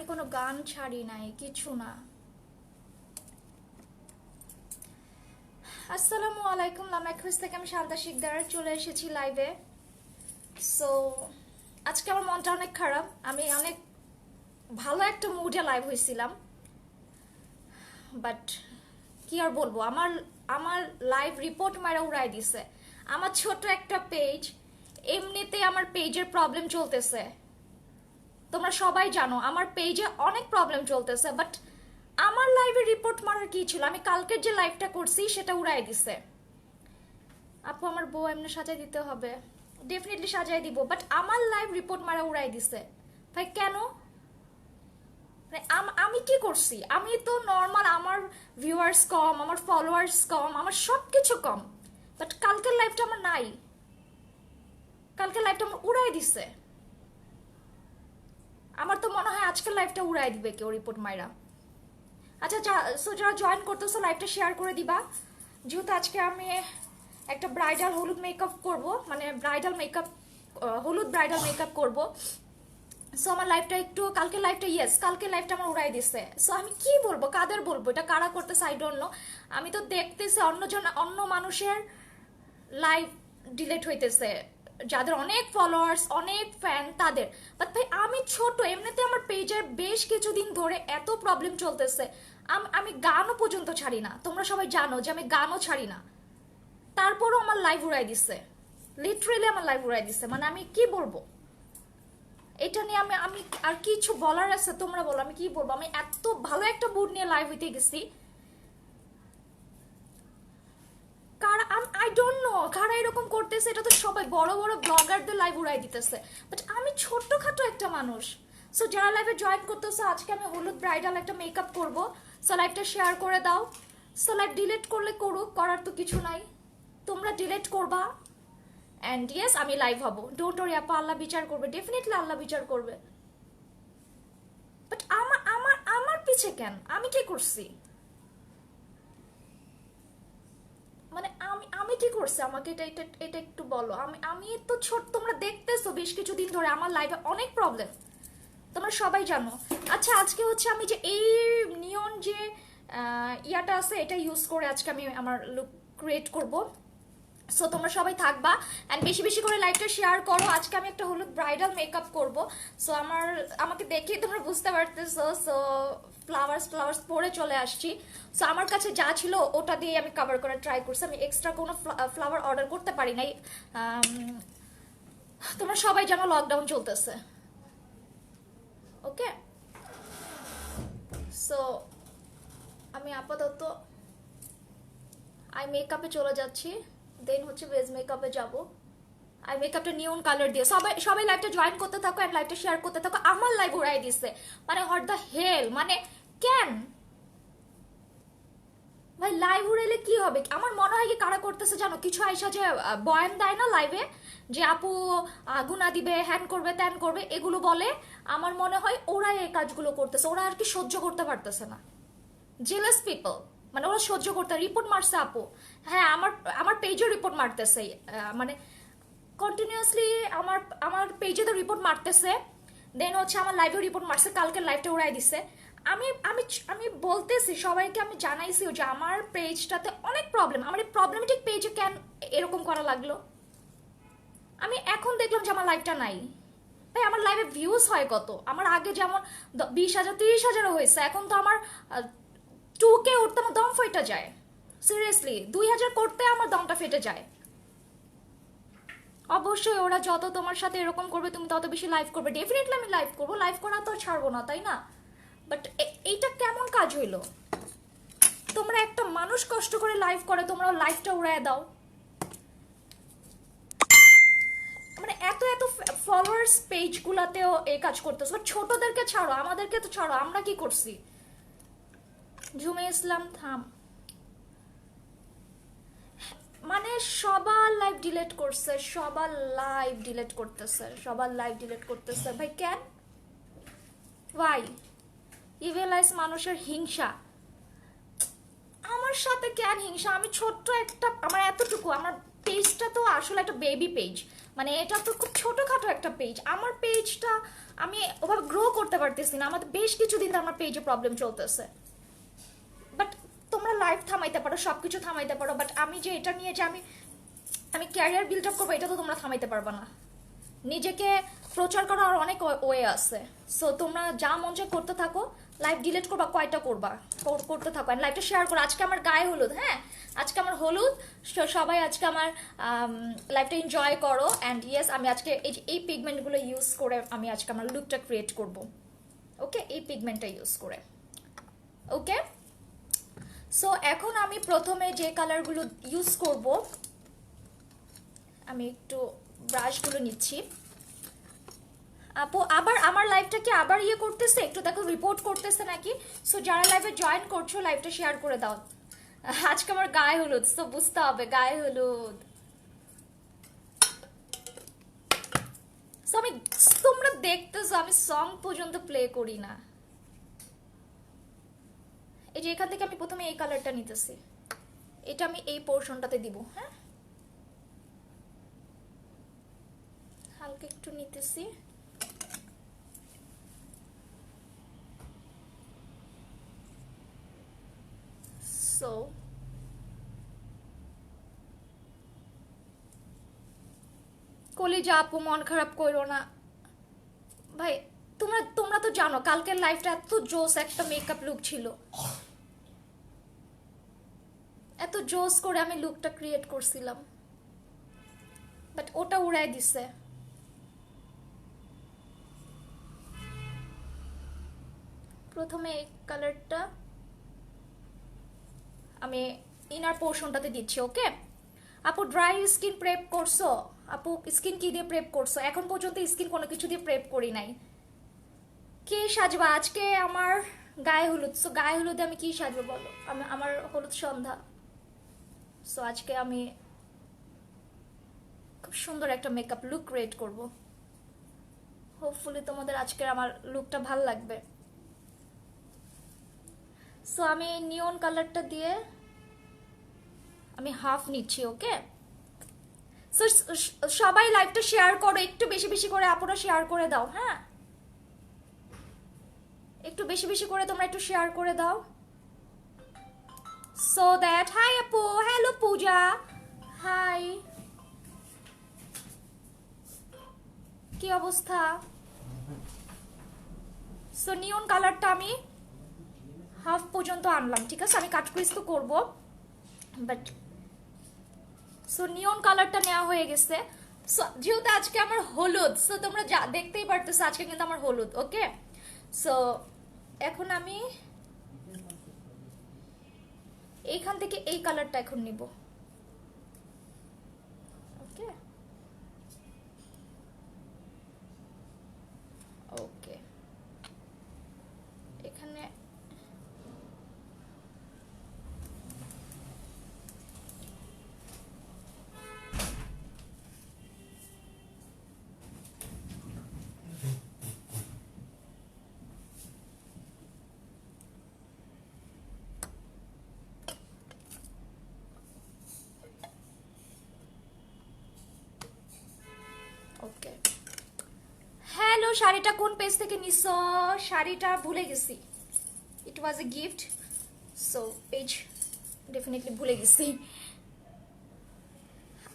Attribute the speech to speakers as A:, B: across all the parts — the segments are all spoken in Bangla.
A: কোনো গান ছাড়ি নাই, কিছু না। আসসালামু আলাইকুম, লামাইক্রিস থেকে আমি শান্তা শিকদার চলে এসেছি লাইভে। সো আজকে আমার মনটা অনেক খারাপ। আমি অনেক ভালো একটা মুডে লাইভ হয়েছিলাম, বাট কি আর বলবো, আমার আমার লাইভ রিপোর্ট মারা উড়াই দিছে। আমার ছোট একটা পেজ, এমনিতে আমার পেজের প্রবলেম চলতেছে, তোমরা সবাই জানো আমার পেজে অনেক প্রবলেম চলতেছে, বাট আমার লাইভে রিপোর্ট মারার কি ছিল? আমি কালকের যে লাইভটা করছি সেটা উড়াই দিছে। আপু আমার বউ এমনি সাজাই দিতে হবে, ডেফিনেটলি সাজাই দিব, বাট আমার লাইভ রিপোর্ট মারা উড়াই দিছে। ভাই কেন? আমি কি করছি? আমি তো নর্মাল, আমার ভিউয়ার্স কম, আমার ফলোয়ার্স কম, আমার সব কিছু কম, বাট কালকের লাইভটা আমার নাই, কালকের লাইভটা আমার উড়াই দিছে। আমার তো মনে হয় আজকের লাইভটা উড়াই দিবে কেউ রিপোর্ট মাইরা। আচ্ছা, সো যারা জয়েন করতেছো লাইভটা শেয়ার করে দিবা, যেহেতু আজকে আমি একটা ব্রাইডাল হলুদ মেকআপ করব, মানে ব্রাইডাল মেকআপ, হলুদ ব্রাইডাল মেকআপ করব। সো আমার লাইফটা একটু, কালকে লাইফটা, কালকে লাইফটা আমার উড়াই দিছে। সো আমি কি বলবো, কাদের বলবো, এটা কারা করতেছে আই ডোন্ট নো। আমি তো দেখতেছি অন্য মানুষের লাইভ ডিলেট হইতেছে, যাদের অনেক ফলোয়ার্স, অনেক ফ্যান তাদের। বাট ভাই আমি ছোট, এমনিতে আমার পেজের বেশ কিছুদিন ধরে এত প্রবলেম চলতেছে, আমি গানও পর্যন্ত ছাড়ি না, তোমরা সবাই জানো যে আমি গানও ছাড়ি না, তারপরও আমার লাইভ উড়াই দিছে, লিটারেলি আমার লাইভ উড়াই দিছে। মানে আমি কি বলবো এটা নিয়ে? আমি আর কিছু বলার আছে? তোমরা বলো, আমি কি বলবো? আমি এত ভালো একটা মুড নিয়ে লাইভ হইতে গেছি, কারা, আই ডোন্ট নো কারা এরকম করতেছে। এটা তো সবাই বড় বড় ব্লগারদের লাইভ উড়াই দিতেছে, বাট আমি ছোট্টখাটো একটা মানুষ। সো যারা লাইভে জয়েন করতেছে, আজকে আমি হলুদ ব্রাইডাল একটা মেকআপ করব, সো লাইভটা শেয়ার করে দাও। সো লাইভ ডিলিট করলে করুক, করার তো কিছু নাই, তোমরা ডিলিট করবা। অ্যান্ড ইয়েস, আমি লাইভ হব, ডোন্ট ওরি আপা, আল্লাহ বিচার করবে, ডেফিনেটলি আল্লাহ বিচার করবে। বাট আমার আমার আমার পিছে কেন? আমি কি করছি? মানে আমি আমি কি করছি? আমাকে এটা এটা এটা একটু বলো। আমি আমি তো ছোট, তোমরা দেখতেছো বেশ কিছুদিন ধরে আমার লাইভে অনেক প্রবলেম, তোমরা সবাই জানো। আচ্ছা, আজকে হচ্ছে আমি যে এই নিয়ন যে ইয়াটা আছে, এটা ইউজ করে আজকে আমি আমার লুক ক্রিয়েট করব। সো তোমরা সবাই থাকবা অ্যান্ড বেশি বেশি করে লাইভটা শেয়ার করো। আজকে আমি একটা হলুদ ব্রাইডাল মেকআপ করব। সো আমাকে দেখে তোমরা বুঝতে পারতেছো। সো ফ্লাওয়ার্স পরে চলে আসছি। সো আমার কাছে যা ছিল ওটা দিয়ে আমি কভার করার ট্রাই করছি, আমি এক্সট্রা কোনো ফ্লাওয়ার অর্ডার করতে পারি নাই। তোমরা সবাই জানো লকডাউন চলতেছে, ওকে? সো আমি আপাতত আই মেকআপে চলে যাচ্ছি, দেন হচ্ছে বেজ মেকআপে যাব। আই মেকআপটা নিয়ন কালার দিয়ে সবাই সবাই লাইভটা জয়েন করতে থাকো এন্ড লাইভটা শেয়ার করতে থাকো। আমার লাইভ উড়াই দিচ্ছে, মানে হোয়াট দ্য হেল, মানে কেন ভাই? লাইভ উড়াইলে কি হবে? আমার মনে হয় কি কারা করতেছে জানো, কিছু আইসা যে বয়ান দেয় না লাইভে, যে আপু গুনা দিবে, হ্যান করবে, ত্যান করবে, এগুলো বলে। আমার মনে হয় ওরা এই কাজগুলো করতেছে, ওরা আর কি সহ্য করতে পারতেছে না, জেলাস পিপল, মানে ওরা সহ্য করতে। রিপোর্ট মারছে আপু, হ্যাঁ আমার আমার পেজও রিপোর্ট মারতেছে, মানে কন্টিনিউয়াসলি আমার আমার পেজে তো রিপোর্ট মারতেছে, দেন হচ্ছে আমার লাইভে রিপোর্ট মারছে, কালকে লাইভটা উড়াই দিছে। আমি আমি আমি বলতেছি সবাইকে, আমি জানাইছিও যে আমার পেজটাতে অনেক প্রবলেম, আমার এই প্রবলেমেটিক পেজে কেন এরকম করা লাগলো। আমি এখন দেখলাম যে আমার লাইভটা নাই। ভাই আমার লাইভে ভিউজ হয় কত? আমার আগে যেমন 20,000 30,000 হয়েছে, এখন তো আমার 2K উঠতে আমার দম ফেটে যায়। সিরিয়াসলি 2,000 করতে আমার দমটা ফেটে যায়। অবশ্যই ওরা যত তোমার সাথে এরকম করবে তুমি তত বেশি লাইভ করবে, ডেফিনেটলি আমি লাইভ করবো, লাইভ করা তো ছাড়বো না, তাই না? বাট এইটা কেমন কাজ হইলো? তোমরা একটা মানুষ কষ্ট করে লাইভ করে, তোমরা লাইভটা উড়ায় দাও। মানে এত এত ফলোয়ার্স পেজগুলাতেও এই কাজ করতেছো, ছোটদেরকে ছাড়ো, আমাদেরকে তো ছাড়ো, আমরা কি করছি? ঝুমে ইসলাম থাম, মানে সবার লাইভ ডিলিট করছে, সবার লাইভ ডিলিট করতেছে, সবার লাইভ ডিলিট করতেছে। ভাই কেন? ভাই ইভেলাইজ মানুষের হিংসা, আমার সাথে কেন হিংসা? আমি ছোট্ট একটা, আমার এতটুকু, আমার পেজটা তো আসলে একটা বেবি পেজ, মানে এটা তো খুব ছোটখাটো একটা পেজ। আমার পেজটা আমি ওভাবে গ্রো করতে পারতেছি না, আমাদের বেশ কিছুদিন ধরে আমার পেজে প্রবলেম চলতেছে। বাট তোমরা লাইফ থামাইতে পারো, সব কিছু থামাইতে পারো, বাট আমি যে এটা নিয়ে যে আমি ক্যারিয়ার বিল্ড আপ করবো, এটা তো তোমরা থামাইতে পারবে না। নিজেকে প্রচার করার অনেক ওয়ে আছে। সো তোমরা যা মন চায় করতে থাকো, লাইভ ডিলিট করবা কয়টা করবা, করতে থাকো, অ্যান্ড লাইভটা শেয়ার করো। আজকে আমার গায়ে হলুদ, হ্যাঁ আজকে আমার হলুদ, সবাই আজকে আমার লাইভটা এনজয় করো। অ্যান্ড ইয়েস, আমি আজকে এই পিগমেন্টগুলো ইউজ করে আমি আজকে আমার লুকটা ক্রিয়েট করব। ওকে, এই পিগমেন্টটা ইউজ করে। ওকে, সো এখন আমি প্রথমে যে কালারগুলো ইউজ করব, আমি একটু ব্রাশগুলো নিচ্ছি। আপু আবার আমার লাইভটা কি আবার ইয়ে করতেছে, একটু দেখো রিপোর্ট করতেছে নাকি। সো যারা লাইভে জয়েন করছো লাইভটা শেয়ার করে দাও। আজকে আমার গায়ে হলুদ, তো বুঝতে হবে গায়ে হলুদ। সো আমি, তোমরা দেখতেছো আমি সং পর্যন্ত প্লে করি না। এই যে এখান থেকে আমি প্রথমে এই কালারটা নিতেছি, এটা আমি এই পোর্শনটাতে দিব। হ্যাঁ, হালকা একটু নিতেছি। সো কলিজা আপু মন খারাপ করো না ভাই। তোমরা তো জানো কালকের লাইফটা এত জোস একটা মেকআপ লুক ছিল, এত জোস করে আমি লুকটা ক্রিয়েট করছিলাম, বাট ওটা উড়াই দিছে। প্রথমে এই কালারটা আমি ইনার পোর্শনটাতে দিচ্ছি। ওকে আপু, ড্রাই স্কিন প্রেপ করছো? আপু স্কিন কি দিয়ে প্রেপ করছো? এখন পর্যন্ত স্কিন কোনো কিছু দিয়ে প্রেপ করি নাই। কে সাজবা আজকে? আমার গায়ে হলুদ। সো গায়ে হলুদে আমি কি সাজবো বলো? আমার হলুদ সন্ধ্যা। সো আজকে আমি খুব সুন্দর একটা মেকআপ লুক ক্রিয়েট করব। হোপফুলি তোমাদের আজকের আমার লুকটা ভালো লাগবে। সো আমি নিয়ন কালারটা দিয়ে আমি হাফ নিচ্ছি। ওকে, সো সবাই লাইভটা শেয়ার করো, একটু বেশি বেশি করে আপুরা শেয়ার করে দাও। হ্যাঁ, একটু বেশি বেশি করে তোমরা একটু শেয়ার করে দাও। সো দ্যাট, হাই আপু, হ্যালো পূজা, হাই, কি অবস্থা? সো নিয়ন কালারটা আমি হাফ পর্যন্ত আনলাম, ঠিক আছে? আমি কাটকুইজ তো করবো, বাট সো নিয়ন কালারটা নেওয়া হয়ে গেছে। সো যেহেতু আজকে আমার হলুদ, সো তোমরা যা দেখতেই পারতেছো আজকে কিন্তু আমার হলুদ। ওকে, সো এখন আমি এইখান থেকে এই কালারটা এখন নিব। ওকে, ওকে, এখানে ওকে। হ্যালো, শাড়িটা কোন পেজ থেকে নিছো? শাড়িটা ভুলে গেছি, it was a gift, so page definitely ভুলে গেছি।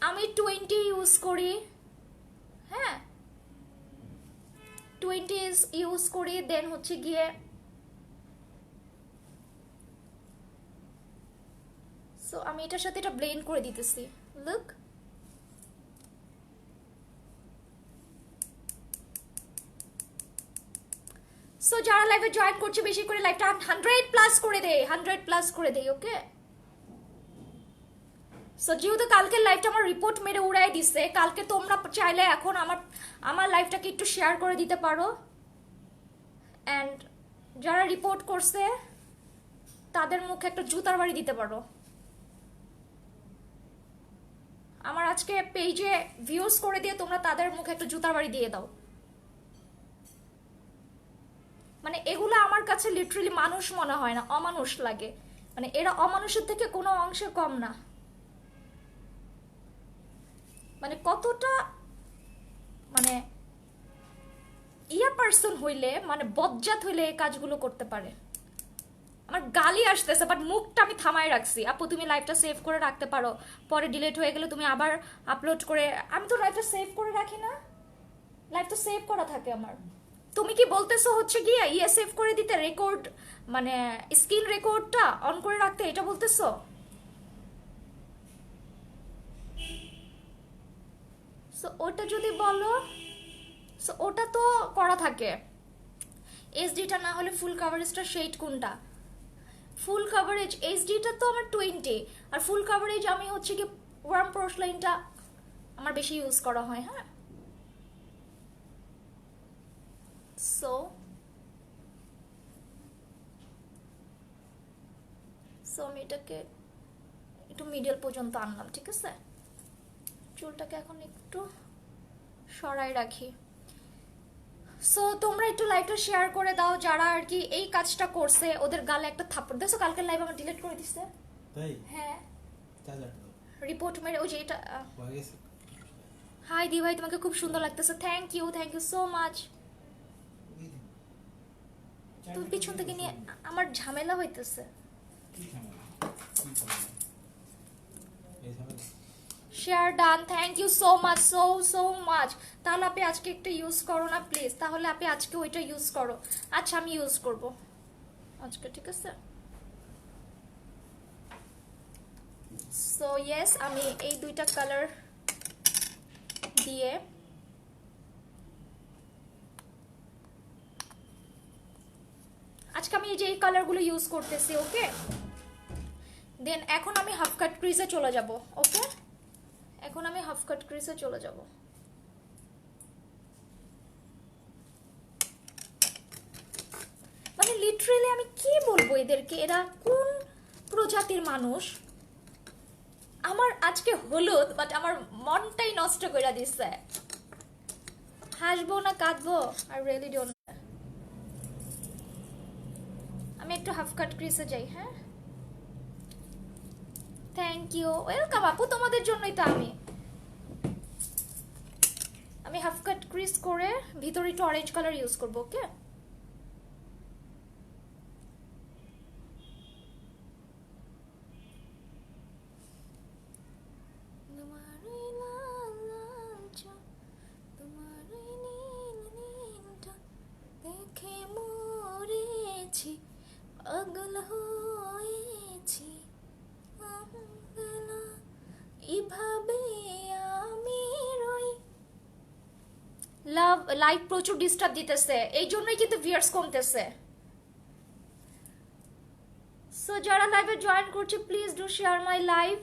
A: আমি 20 ইউজ করি, হ্যাঁ 20 ইউজ করি। দেন হচ্ছে গিয়ে সো আমি এটার সাথে এটা ব্লেন্ড করে দিতেছি। লুক, সো যারা লাইভে জয়েন করছে বেশি করে লাইভটা 100+ করে দেয়, 100+ করে দেয়। ওকে, সো যেহেতু কালকের লাইভটা আমার রিপোর্ট মেরে উড়াই দিছে, কালকে তোমরা চাইলে এখন আমার লাইভটাকে একটু শেয়ার করে দিতে পারো। অ্যান্ড যারা রিপোর্ট করছে তাদের মুখে একটা জুতার বাড়ি দিতে পারো। আমার আজকে পেজে ভিউজ করে দিয়ে তোমরা তাদের মুখে একটা জুতার বাড়ি দিয়ে দাও। মানে এগুলো আমার কাছে লিটারালি মানুষ মনে হয় না, অমানুষ লাগে। মানে এরা অমানুষের থেকে কোনো অংশে কম না। মানে কতটা মানে ইয়া পার্সন হইলে, মানে বজ্জাত হইলে এই কাজগুলো করতে পারে। আমার গালি আসতেছে, বাট মুখটা আমি থামায় রাখছি। আপু তুমি লাইভটা সেভ করে রাখতে পারো, পরে ডিলিট হয়ে গেলে তুমি আবার আপলোড করে। আমি তো লাইভটা সেভ করে রাখি না, লাইভ তো সেভ করা থাকে আমার। তুমি কি বলতেছো হচ্ছে গিয়ে ইয়ে সেভ করে দিতে, রেকর্ড মানে স্ক্রিন রেকর্ডটা অন করে রাখতে, এটা বলতেছো? সো ওটা যদি বলো, সো ওটা তো করা থাকে। এইচডিটা না হলে ফুল কাভারেজটা শেড কোনটা? ফুল কাভারেজ এইচডিটা তো আমার 20, আর ফুল কাভারেজ আমি হচ্ছে কি ওয়ার্ম পোর্সলাইনটা আমার বেশি ইউজ করা হয়। হ্যাঁ, সো সো আমি এটাকে একটু মিডল পর্যন্ত আনলাম, ঠিক আছে? চুলটাকে এখন একটু সরাই রাখি। সো তোমরা একটু লাইভটা শেয়ার করে দাও, যারা আর কি এই কাজটা করছে ওদের গালে একটা থাপ্পড়। দেখছো কালকের লাইভ আমার ডিলিট করে দিছে।
B: তাই?
A: হ্যাঁ,
B: চার্জার
A: রিপোর্ট মেরে ওই যে এটা।
B: হয়ে গেছে।
A: হাই দি ভাই, তোমাকে খুব সুন্দর লাগতেছে, থ্যাংক ইউ সো মাচ। তুমি পিছন থেকে নিয়ে আমার ঝামেলা হইতেছে।
B: কি ঝামেলা? কি ঝামেলা? এই ঝামেলা?
A: Share done, thank you so much, so much. তাহলে আপনি আজকে একটা ইউজ করো না প্লিজ, তাহলে আপনি আজকে ওইটা ইউজ করো। আচ্ছা আমি ইউজ করব আজকে, ঠিক আছে? সো ইয়েস, আমি এই দুইটা কালার দিয়ে আজকে আমি এই যে এই কালারগুলো ইউজ করতেছি। ওকে, দেন এখন আমি হাফ কাট ক্রিজে চলে যাব। ওকে, এখন আমি হাফ কাট ক্রিজে চলে যাব। মানে লিটারেলি আমি কি বলবো এদেরকে, এরা কোন প্রজাতির মানুষ। আমার আজকে হলুদ, বাট আমার মনটাই নষ্ট করে দিচ্ছে। হাসবো না কাঁদবো, আর রিয়েলি ডোন্ট। আমি একটু হাফ কাট ক্রিজে যাই। হ্যাঁ, থ্যাংক ইউ, ওয়েলকাম আপু, তোমাদের জন্যই তো আমি হাফ কাট ক্রিজ করে ভিতরে একটু অরেঞ্জ কালার ইউজ করবো। ওকে, দেখে মরেছি, পাগল হয়েছি, এভাবে আমি রই। লাভ লাইভ প্রচুর ডিস্টার্ব দিতেছে, এই জন্যই কিন্তু ভিউয়ার্স কমতেছে। সো যারা লাইভে জয়েন করছে please do share my live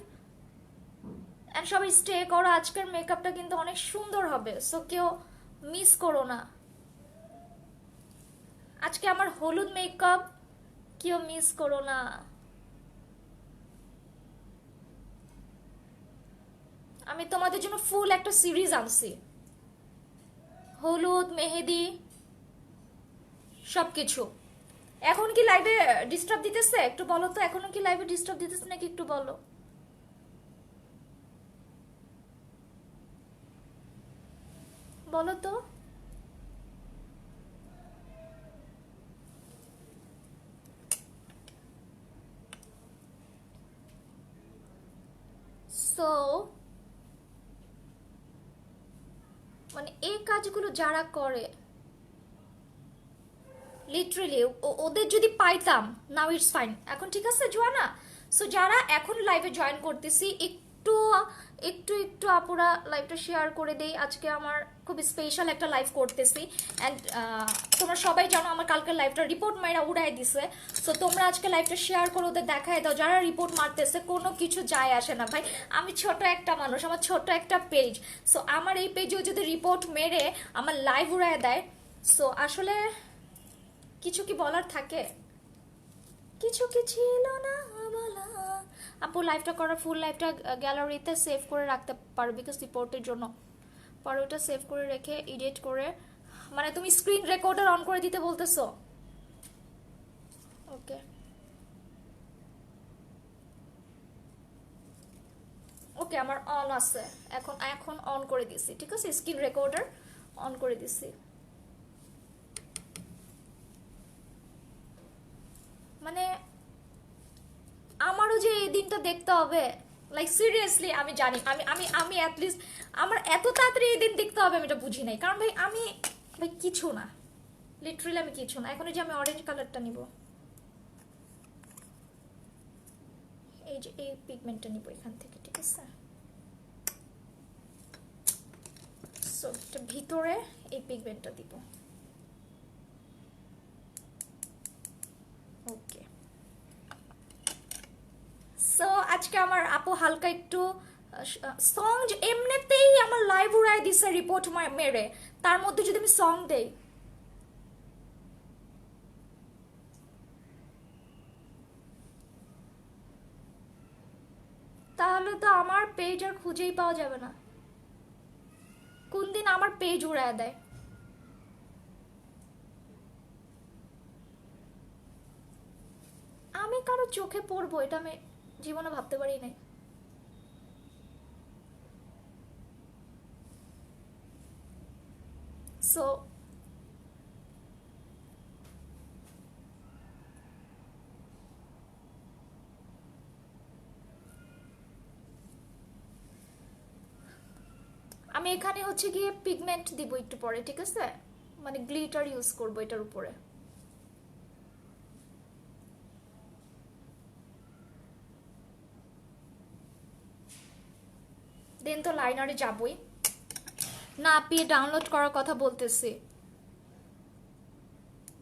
A: and সবাই স্টে করো। আজকের মেকআপটা কিন্তু অনেক সুন্দর হবে, সো কেউ মিস করো না। আজকে আমার হলুদ মেকআপ কেউ মিস করো না। আমি তোমাদের জন্য ফুল একটা সিরিজ আনছি, হলুদ মেহেদি সবকিছু। এখন কি লাইভে ডিস্টার্ব দিতেছে একটু বলো তো, এখনো কি লাইভে ডিস্টার্ব দিতেছে নাকি একটু বলো। বলো তো। সো মানে এই কাজগুলো যারা করে লিটারেলি ওদের যদি পাইতাম, নাও ইটস ফাইন। এখন ঠিক আছে জোয়ানা। সো যারা এখন লাইভে জয়েন করতেছি, একটু একটু একটু আপুরা লাইভটা শেয়ার করে দেই। আজকে আমার খুব স্পেশাল একটা লাইভ করতেছি অ্যান্ড তোমরা সবাই জানো আমার কালকের লাইভটা রিপোর্ট মাইরা উড়াই দিছে। সো তোমরা আজকে লাইভটা শেয়ার করে ওদের দেখায় দাও। যারা রিপোর্ট মারতেছে কোনো কিছু যায় আসে না ভাই, আমি ছোট একটা মানুষ, আমার ছোট একটা পেজ। সো আমার এই পেজেও যদি রিপোর্ট মেরে আমার লাইভ উড়াই দেয়, সো আসলে কিছু কি বলার থাকে? কিছু কি ছিল না বলা। আপু লাইভটা করার ফুল লাইভটা গ্যালারিতে সেভ করে রাখতে পারো, বিকজ রিপোর্টের জন্য পরে ওটা সেভ করে রেখে এডিট করে, মানে তুমি স্ক্রিন রেকর্ডার অন করে দিতে বলতেছো? ওকে ওকে আমার অন আছে এখন এখন অন করে দিছি ঠিক আছে স্ক্রিন রেকর্ডার অন করে দিছি মানে আমারও যে এই দিনটা দেখতে হবে লাইক সিরিয়াসলি আমি জানি আমি অ্যাটলিস্ট আমার এত তাড়াতাড়ি এই দিন দেখতে হবে আমি এটা বুঝি নাই কারণ ভাই আমি ভাই কিছু না লিটারালি আমি কিছু না এখন এই যে আমি অরেঞ্জ কালারটা নিব এই যে এই পিগমেন্টটা নিব এখান থেকে ঠিক আছে সো এটা ভিতরে এই পিগমেন্টটা দিব ওকে সো আজকে আমার আপু হালকা একটু সং এমনিতেই আমার লাইভ উড়াই দিছে রিপোর্ট মেরে তার মধ্যে যদি আমি সং দেই তাহলে তো আমার পেজ আর খুঁজেই পাওয়া যাবে না কোন দিন আমার পেজ উড়ায় দেয় আমি কারো চোখে পড়বো এটা আমি জীবনে ভাবতে পারি নাই সো আমি এখানে হচ্ছে গিয়ে পিগমেন্ট দিব একটু পরে ঠিক আছে মানে গ্লিটার ইউজ করব এটার উপরে দেন তো লাইনারে যাবই না আপনি ডাউনলোড করার কথা বলতেছি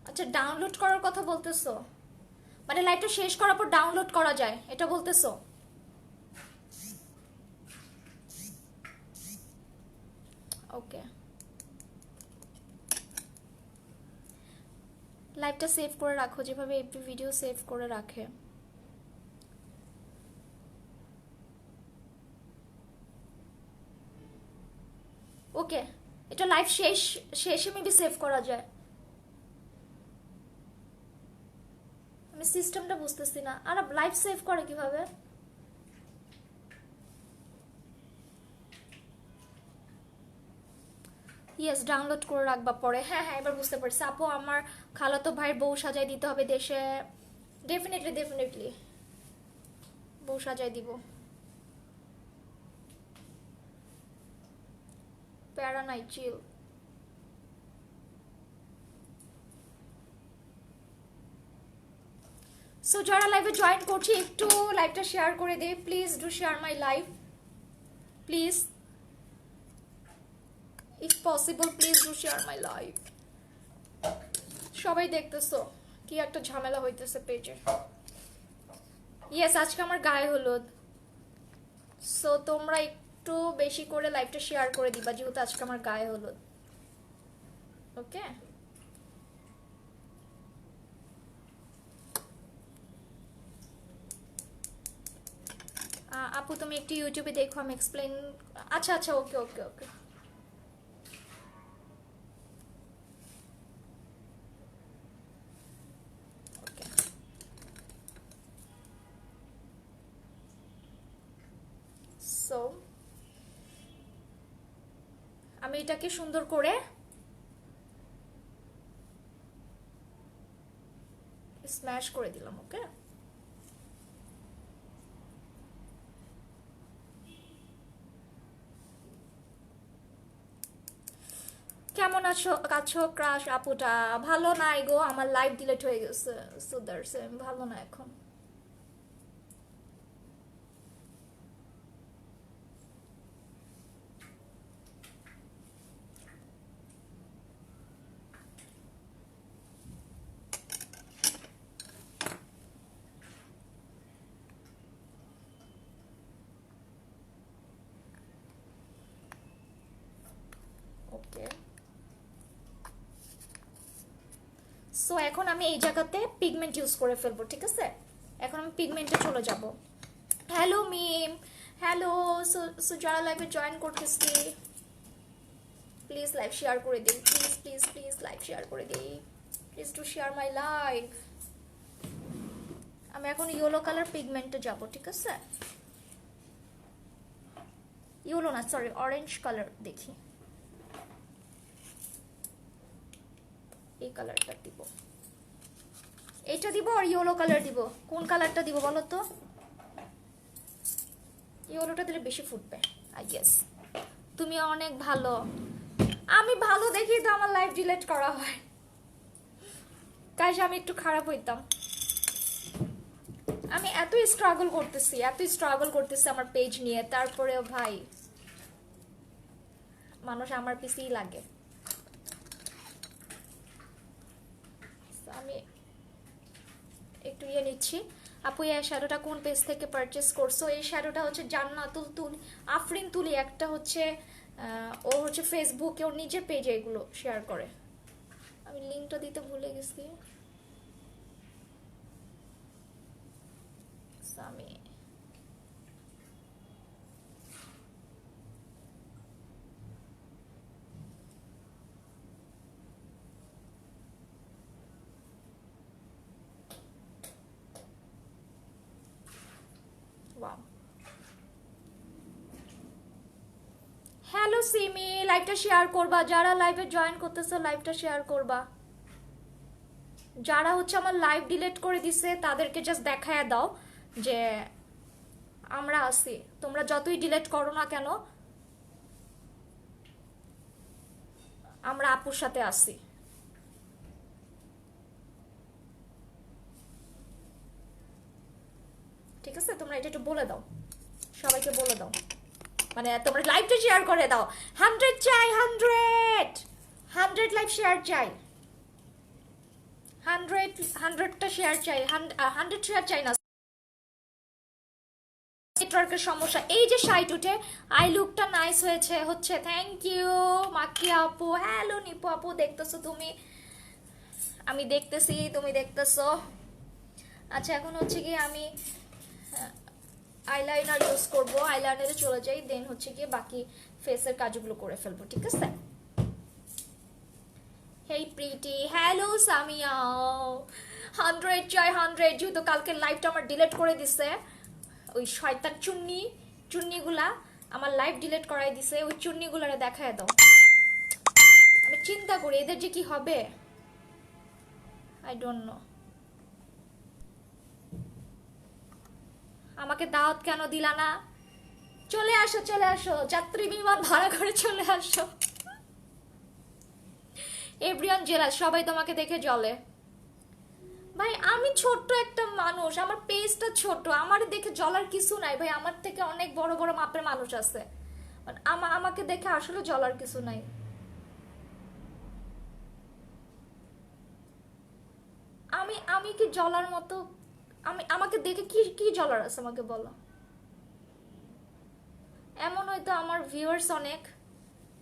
A: আচ্ছা ডাউনলোড করার কথা বলতেছো মানে লাইভটা শেষ করার পর ডাউনলোড করা যায় এটা বলতেছো ওকে লাইভটা সেভ করে রাখো যেভাবে এভরি ভিডিও সেভ করে রাখে ওকে এটা লাইভ শেষে মেবি সেভ করা যায় আমি সিস্টেমটা বুঝতেছি না আর লাইভ সেভ করে কিভাবে ইয়েস ডাউনলোড করে রাখবা পরে হ্যাঁ হ্যাঁ এবার বুঝতে পারছি আপু আমার খালাতো ভাইয়ের বউ সাজাই দিতে হবে দেশে ডেফিনেটলি বউ সাজাই দিব প্যারা নাই চিল সো যারা লাইভে জয়েন করছি একটু লাইভটা শেয়ার করে দে please do share my live please if possible please do share my live সবাই দেখতেছো কি একটা ঝামেলা হইতেছে পেজে ইয়েস আজকে আমার গায়ে হলুদ সো তোমরা একটু বেশি করে লাইভটা শেয়ার করে দিবা যেহেতু আজকে আমার গায়ে হলুদ ওকে আপু তুমি একটু ইউটিউবে দেখো আমি এক্সপ্লেন আচ্ছা আচ্ছা ওকে ওকে ওকে সো আমি এটাকে সুন্দর করে স্ম্যাশ করে দিলাম ওকে কেমন আছো ক্রাশ আপুটা ভালো নাই গো আমার লাইভ ডিলিট হয়ে গেছে সো দ্যাটস ভালো না এখন ওকে সো এখন আমি এই জায়গাতে পিগমেন্ট ইউজ করে ফেলবো ঠিক আছে এখন আমি পিগমেন্টে চলে যাব হ্যালো মিম হ্যালো সো যারা লাইভে জয়েন করতেছি প্লিজ লাইভ শেয়ার করে দিই please please please live share করে দিই please to share my live আমি এখন ইয়েলো কালার পিগমেন্টে যাব ঠিক আছে ইয়েলো না, সরি, অরেঞ্জ কালার দেখি, এই কালারটা দিব, এইটা দিব আর ইয়েলো কালার দিব। কোন কালারটা দিব বলো তো? ইয়েলোটা দিলে বেশি ফুটবে আই গেস। তুমি অনেক ভালো, আমি ভালো দেখি তো আমার লাইভ ডিলিট করা হয়। কাজ আমি একটু খারাপ হইতাম। আমি এত স্ট্রাগল করতেছি আমার পেজ নিয়ে, তারপরেও ভাই মানুষ আমার পিছেই লাগে। আমি একটু নিচ্ছি। আপু এই শ্যাডোটা কোন পেজ থেকে পারচেস করছো? এই শ্যাডোটা হচ্ছে জান্নাতুল তুলি, আফরিন তুলি, একটা হচ্ছে ও হচ্ছে ফেসবুকে ওর নিজের পেজে এগুলো শেয়ার করে। আমি লিঙ্কটা দিতে ভুলে গেছি। আমি হ্যালো সিমি, লাইভটা শেয়ার করবা, যারা লাইভে জয়েন করতেছো লাইভটা শেয়ার করবা। যারা হচ্ছে আমার লাইভ ডিলিট করে দিছে তাদেরকে জাস্ট দেখায় দাও যে আমরা আছি, তোমরা যতই ডিলিট করো না কেন আমরা আপুর সাথে আছি। ঠিক আছে, তোমরা এটা একটু বলে দাও, সবাইকে বলে দাও, মানে তোমরা লাইভটা শেয়ার করে দাও। 100 চাই, 100 লাইভ শেয়ার চাই, 100টা শেয়ার চাই, 100 শেয়ার চাই না। নেটওয়ার্কের সমস্যা। এই যে শাইট উঠে আই লুকটা নাইস হয়েছে হচ্ছে, থ্যাংক ইউ মাকি আপু। হ্যালো নিপু আপু, দেখতেছো তুমি? আমি দেখতেছি, তুমি দেখতেছো। আচ্ছা এখন হচ্ছে কি আমি আইলাইনার ইউজ করব, আইলাইনারে চলে যাই, দেন হচ্ছে কি বাকি ফেসের কাজগুলো করে ফেলবো। ঠিক আছে? হেই প্রিটি, হ্যালো সামিয়া। 100 চাই, 100। যেহেতু কালকে লাইভটা আমার ডিলিট করে দিছে ওই শয়তান চুন্নিগুলা, আমার লাইভ ডিলিট করাই দিছে, ওই চুন্নিগুলারে দেখায় দাও। আমি চিন্তা করি এদের যে কি হবে, আই ডোন্ট নো। আমাকে দাওয়াত কেন দিলা না? চলে আসো, যাত্রী বিমান ভাড়া করে চলে আসো। এভরিওয়ান জেলাস, সবাই তোমাকে দেখে জ্বলে। ভাই আমি ছোট্ট একটা মানুষ, আমার পেজটা ছোট, আমার দেখে জ্বলার কিছু নাই ভাই। আমার থেকে অনেক বড় বড় মাপের মানুষ আছে, আমাকে দেখে আসলে জ্বলার কিছু নাই। আমি কি জ্বলার মতো? আমাকে দেখে কি জ্বলার আছে আমাকে বলো। এমন হয়তো আমার ভিউয়ার্স অনেক,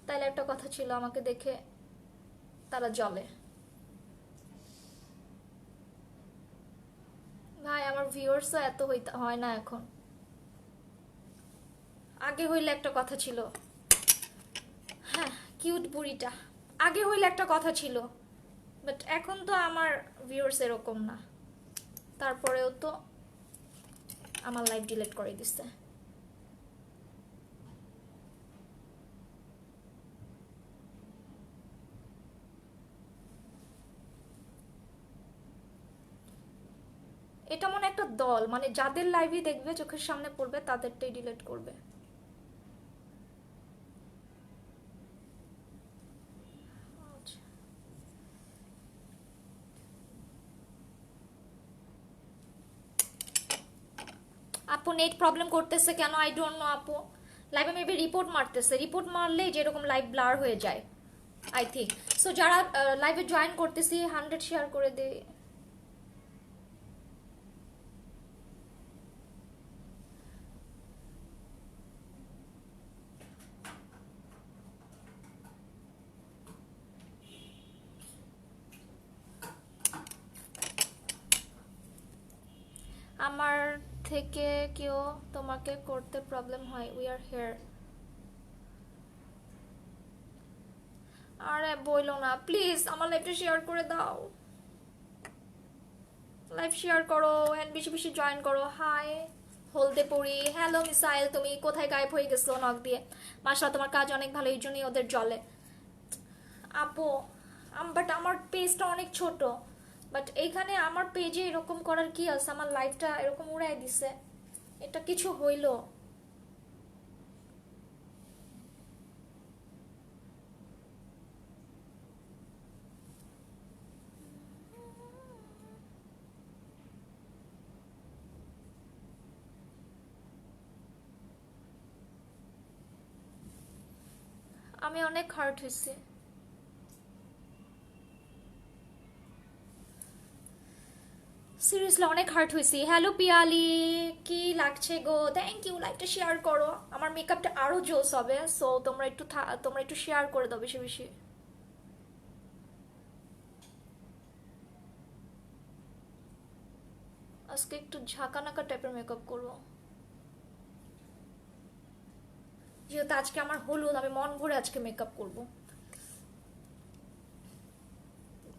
A: তাইলে একটা কথা ছিল, আমাকে দেখে তারা জ্বলে। ভাই আমার ভিউয়ার্সও এত হয় না এখন, আগে হইলে একটা কথা ছিল। হ্যাঁ কিউট বুড়িটা, আগে হইলে একটা কথা ছিল, বাট এখন তো আমার ভিউয়ার্স এরকম না। তারপরেও তো আমার লাইভ ডিলিট করে দিচ্ছে। এটা মনে একটা দল, মানে যাদের লাইভই দেখবে চোখের সামনে পড়বে তাদেরটাই ডিলিট করবে। আপু নেট প্রবলেম করতেছে কেন? আই ডোন্ট নো আপু। লাইভে মেবি রিপোর্ট মারতেছে, রিপোর্ট মারলেই যেরকম লাইভ ব্লার হয়ে যায় আই থিঙ্ক। সো যারা লাইভে জয়েন করতেছি 100 শেয়ার করে দে। আমার থেকে কেউ তোমাকে করতে প্রবলেম হয়, উই আর হিয়ার। আরে বইলো না প্লিজ, আমার লাইভটা শেয়ার করে দাও, লাইভ শেয়ার করো এন্ড বেশি বেশি জয়েন করো। হাই হলদে পরি। হ্যালো মিসাইল, তুমি কোথায় গায়েব হয়ে গেছো নক দিয়ে? মাশাআল্লাহ তোমার কাজ অনেক ভালো, এই জন্যই ওদের জলে। আপু বাট আমার পেজটা অনেক ছোট, বাট এইখানে আমার পেজে এরকম করার কি আছে? আমার লাইফটা এরকম উড়াই দিছে, এটা কিছু হইলো? আমি অনেক হার্ট হয়েছি। সিরিয়াসলি অনেক হার্ট হয়েছি। হ্যালো পিয়ালি, কি লাগছে গো? থ্যাংক ইউ, লাইকটা শেয়ার করো, আমার মেকআপটা আরো জোস হবে। সো তোমরা একটু শেয়ার করে দাও বেশি বেশি। আজকে একটু ঝাঁকানাকা টাইপের মেকআপ করবো, যেহেতু আজকে আমার হলুদ, আমি মন ভরে আজকে মেকআপ করব।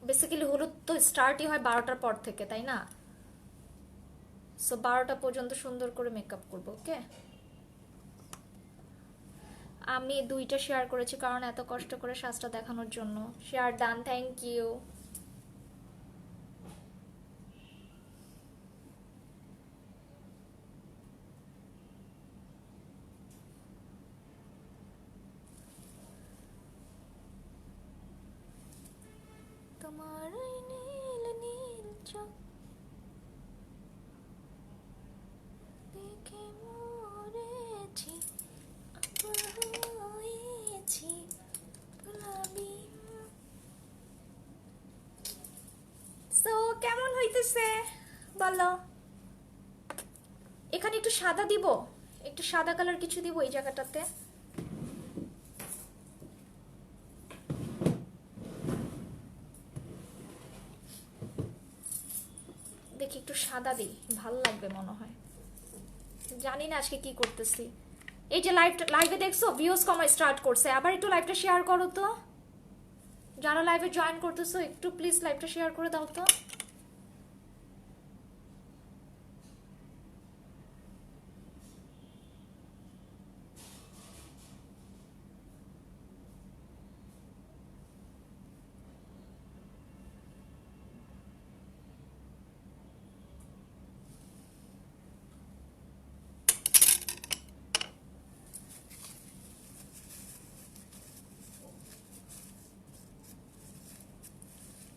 A: বেসিক্যালি হলুদ তো স্টার্টই হয় 12টার পর থেকে, তাই না? সো 12টা পর্যন্ত সুন্দর করে মেকআপ করব। ওকে, আমি 2টা শেয়ার করেছি কারণ এত কষ্ট করে সাজটা দেখানোর জন্য। Share done, thank you. তোমার এই নীল নীল চোখ দেখে মরেছি, হয়েছি গোলাপি। সো কেমন হইতেছে বলো? এখানে একটু সাদা দিব, একটু সাদা কালার কিছু দিব এই জায়গাটাতে। দেখি একটু সাদা দিই, ভাল লাগবে মনে হয়। জানি না আজকে কি করতেছি। এই যে লাইভে দেখছো ভিউজ কমা স্টার্ট করছে, আবার একটু লাইভটা শেয়ার করো তো। যারা লাইভে জয়েন করতেছো একটু প্লিজ লাইভটা শেয়ার করে দাও তো।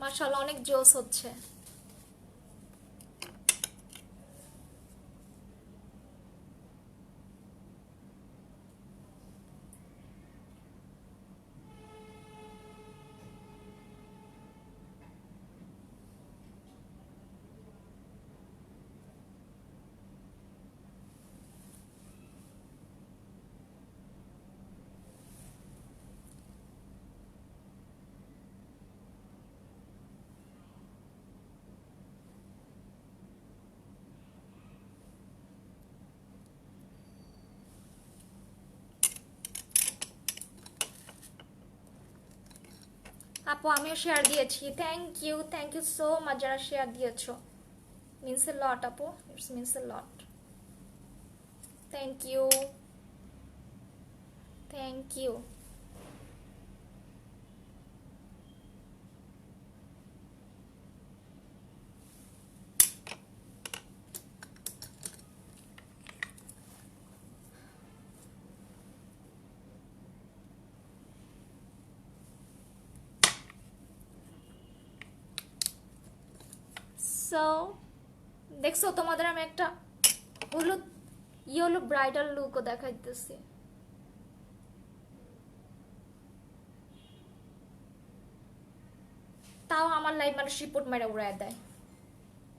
A: মাশাআল্লাহ অনেক জোস হচ্ছে। আপু আমিও শেয়ার দিয়েছি, থ্যাংক ইউ সো মাচ যারা শেয়ার দিয়েছো। মিনস এ লট আপু, it's means a lot. Thank you, thank you. So দেখছো তোমাদের আমি একটা হলুদ ইয়েলো ব্রাইডাল লুকও দেখাইতেছি। তাও আমার লাইফ মানুষ রিপোর্ট মেরে উড়ায় দেয়,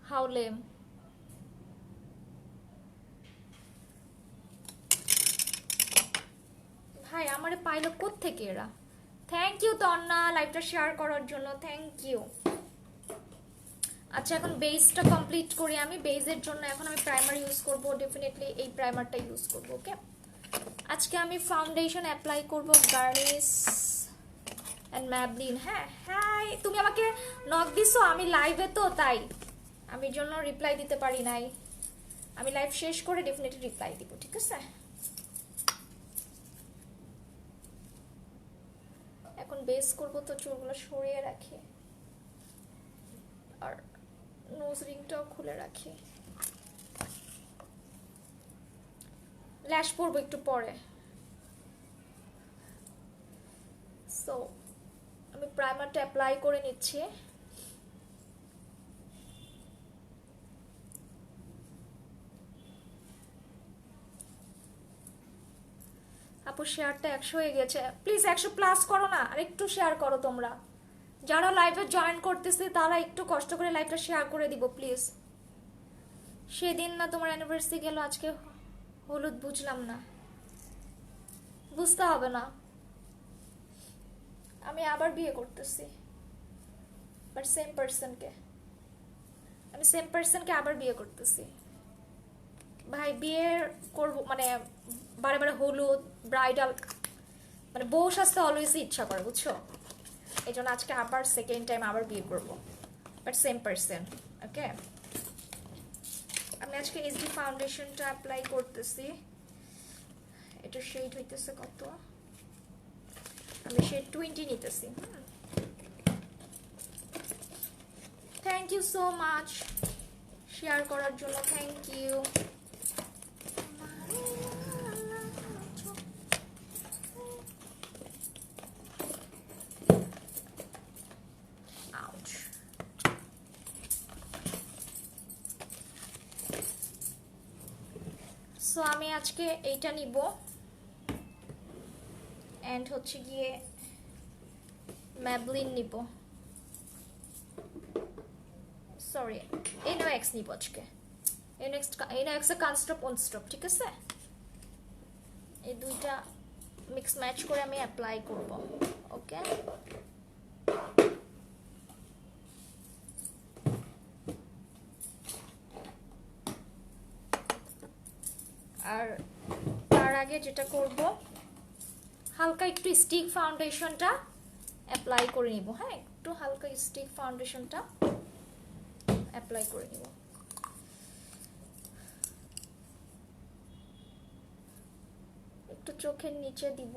A: হাউ লেম। ভাই আমারে পাইলো কোত্থেকে এরা? থ্যাংক ইউ তন্না লাইভটা শেয়ার করার জন্য, থ্যাংক ইউ। আচ্ছা এখন বেসটা কমপ্লিট করি আমি। বেসের জন্য এখন আমি প্রাইমার ইউজ করব, ডেফিনেটলি এই প্রাইমারটা ইউজ করব। ওকে, আজকে আমি ফাউন্ডেশন অ্যাপ্লাই করব গার্নিশ এন্ড ম্যাবলিন। হ্যাঁ হ্যাঁ, তুমি আমাকে নক দিছো, আমি লাইভে তো তাই আমি জন্য রিপ্লাই দিতে পারি নাই। আমি লাইভ শেষ করে ডেফিনেটলি রিপ্লাই দিব, ঠিক আছে? এখন বেস করব তো চুলগুলো সরিয়ে রাখি আর নোজ রিংটাও খুলে রাখি। ল্যাশ পরবো একটু পরে। সো আমি প্রাইমারটা অ্যাপ্লাই করে নিচ্ছি। আপু শেয়ারটা 100 হয়ে গেছে, প্লিজ 100 প্লাস করো না, আর একটু শেয়ার করো তোমরা। যারা লাইভে জয়েন করতেছে তারা একটু কষ্ট করে লাইভটা শেয়ার করে দিব প্লিজ। সেদিন না তোমার অ্যানিভার্সারি গেল, আজকে হলুদ, বুঝলাম না। বুঝতে হবে না, আমি আবার বিয়ে করতেছি, বাট সেম পার্সনকে। আমি সেম পার্সনকে আবার বিয়ে করতেছি ভাই। বিয়ে করব মানে বারে বারে হলুদ, ব্রাইডাল, মানে বউ সাজতে অলওয়েজ ইচ্ছা করে, বুঝছো? এই জন্য আজকে আবার সেকেন্ড টাইম আবার বিয়ে করব, বাট সেম পার্সন। ওকে, আমি আজকে এইচডি ফাউন্ডেশনটা অ্যাপ্লাই করতেছি। এটা শেড হইতেছে কত, আমি শেড 20 নিতেছি। Thank you so much share করার জন্য, থ্যাংক ইউ। সো আমি আজকে এইটা নিব, এন্ড হচ্ছে গিয়ে ম্যাবলিন নিব, সরি NOX নিব আজকে। NOX এর কনস্ট্রপ অনস্টপ, ঠিক আছে? এই দুইটা মিক্স ম্যাচ করে আমি অ্যাপ্লাই করব। ওকে, আর তার আগে যেটা করব, হালকা একটু স্টিক ফাউন্ডেশনটা অ্যাপ্লাই করে নিব। হ্যাঁ, একটু হালকা স্টিক ফাউন্ডেশনটা অ্যাপ্লাই করে নিব। একটু চোখের নিচে দিব,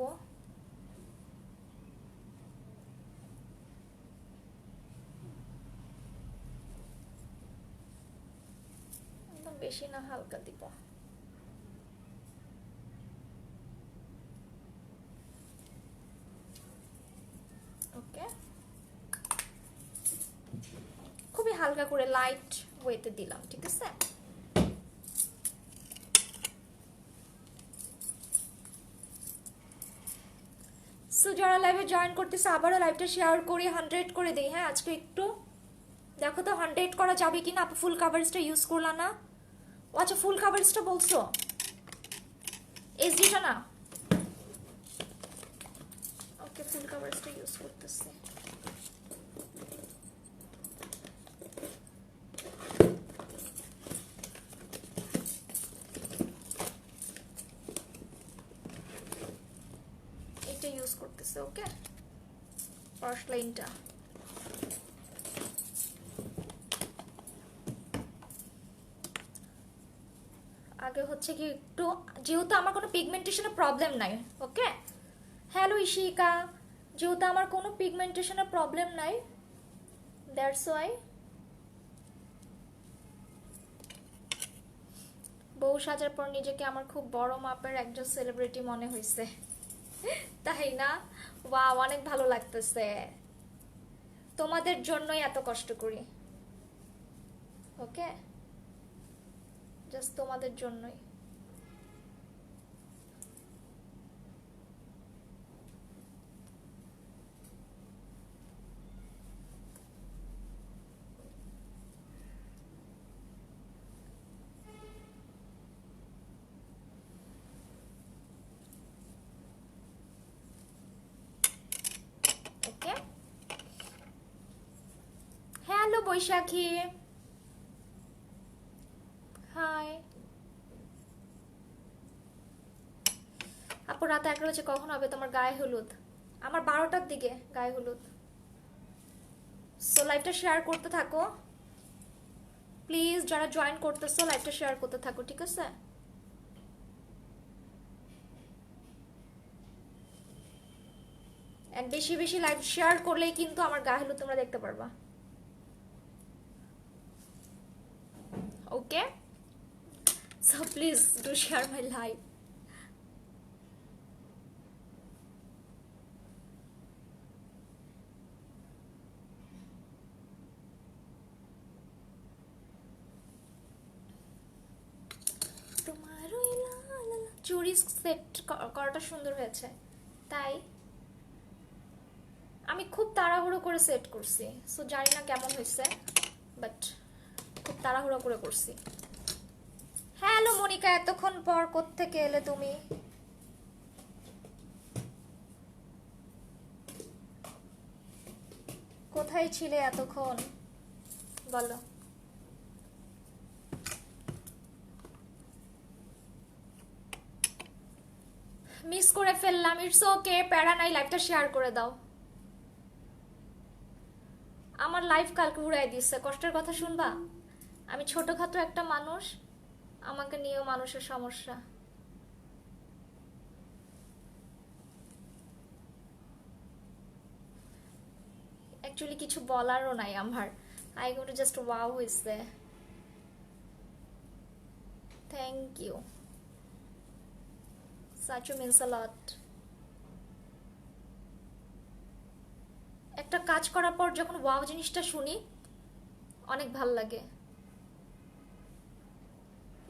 A: একদম বেশি না, হালকা দিব। ওকে, খুবই হালকা করে লাইট ওয়েতে দিলাম, ঠিক আছে? সো যারা লাইভে জয়েন করতেছে আবারও লাইভটা শেয়ার করে 100 করে দেই। হ্যাঁ, আজকে একটু দেখো তো 100 করা যাবে কিনা। আপু ফুল কাভারেজটা ইউজ করলা না? ও আচ্ছা, ফুল কাভারেজটা বলছো, এইচডিটা না? ওকে, ফুল কাভারেজটা ইউজ করতেছি। এটা ইউজ করতেছে। ওকে, ফার্স্ট লাইনটা আগে হচ্ছে কি একটু, যেহেতু আমার কোনো পিগমেন্টেশনের প্রবলেম নাই। ওকে, হ্যালো ইশিকা, যেহেতু আমার কোনো পিগমেন্টেশনের প্রবলেম নাই, দ্যাটস ওয়াই বউ সাজার পর নিজেকে আমার খুব বড় মাপের একজন সেলিব্রিটি মনে হয়েছে, তাই না? ওয়াও, অনেক ভালো লাগতেছে। তোমাদের জন্যই এত কষ্ট করি। ওকে, জাস্ট তোমাদের জন্যই। ওকে, হ্যালো বৈশাখী, হাই। আপু রাত 11 বাজে, কখন হবে তোমার গায়ে হলুদ? আমার 12টার দিকে গায়ে হলুদ। সো লাইভটা শেয়ার করতে থাকো প্লিজ যারা জয়েন করতেছো লাইভটা শেয়ার করতে থাকো, ঠিক আছে? এন্ড বেশি বেশি লাইভ শেয়ার করলেই কিন্তু আমার গায়ে হলুদ তোমরা দেখতে পারবা। Okay, so please do share my live. চুরি সেট করাটা সুন্দর হয়েছে, তাই আমি খুব তাড়াহুড়ো করে সেট করছি, সো জানি না কেমন হয়েছে, বাট খুব তাড়াহুড়ো করে করছি। হ্যালো মনিকা, এতক্ষণ পর কোত্থেকে এলে তুমি? কোথায় ছিলে এতক্ষণ বলো? মিস করে ফেললাম, ইটস ওকে, প্যারা নাই, লাইভটা শেয়ার করে দাও। আমার লাইফ কালকে উড়াই দিচ্ছে, কষ্টের কথা শুনবা? আমি ছোটখাটো একটা মানুষ, আমাকে নিয়েও মানুষের সমস্যা। অ্যাকচুয়ালি কিছু বলারও নাই আমার, I got to just wow হইছে। Thank you, such a means a lot. একটা কাজ করার পর যখন ওয়াও জিনিসটা শুনি অনেক ভাল লাগে,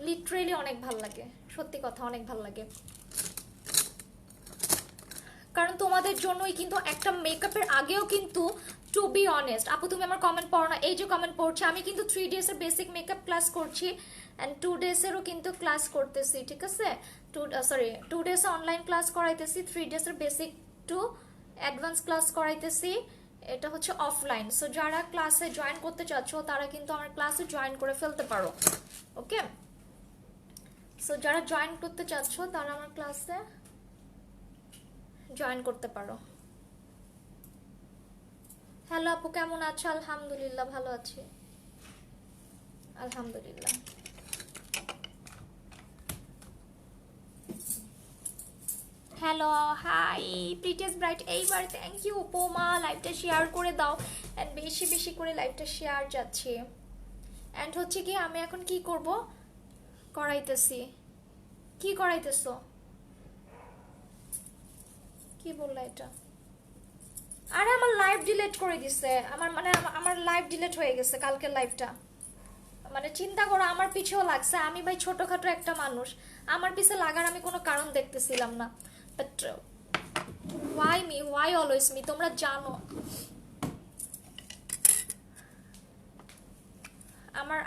A: লিটারেলি অনেক ভাল লাগে, সত্যি কথা অনেক ভাল লাগে। কারণ তোমাদের জন্যই কিন্তু একটা মেকআপের আগেও কিন্তু, টু বি অনেস্ট, আপু তুমি আমার কমেন্ট পড়ো না, এই যে কমেন্ট পড়ছে, আমি কিন্তু 3 days এর বেসিক মেকআপ ক্লাস করছি এন্ড 2 days এরও কিন্তু ক্লাস করতেছি, ঠিক আছে? 2 days অনলাইন ক্লাস করাইতেছি, 3 days এর বেসিক টু অ্যাডভান্স ক্লাস করাইতেছি, এটা হচ্ছে অফলাইন। সো যারা ক্লাসে জয়েন করতে চাচ্ছ তারা কিন্তু আমার ক্লাসে জয়েন করে ফেলতে পারো, ওকে? সো যারা জয়েন করতে চাচ্ছ তারা আমার ক্লাসে জয়েন করতে পারো। হ্যালো আপু, কেমন আছো? আলহামদুলিল্লাহ, ভালো আছি, আলহামদুলিল্লাহ। হ্যালো, হাই প্রিটিয়াস ব্রাইট, এইবার থ্যাংক ইউ উপমা, লাইভটা শেয়ার করে দাও অ্যান্ড বেশি বেশি করে লাইভটা শেয়ার যাচ্ছে। অ্যান্ড হচ্ছে কি, আমি এখন কি করব, করাইতেছি। কি করাইতেছো? কি বললা এটা? আরে আমার লাইভ ডিলিট করে দিছে, আমার লাইভ ডিলিট হয়ে গেছে কালকের লাইভটা। মানে চিন্তা করো, আমার পিছেও লাগছে, আমি ভাই ছোটখাটো একটা মানুষ, আমার পিছে লাগার আমি কোনো কারণ দেখতেছিলাম না, but why me, why always me, তোমরা জানো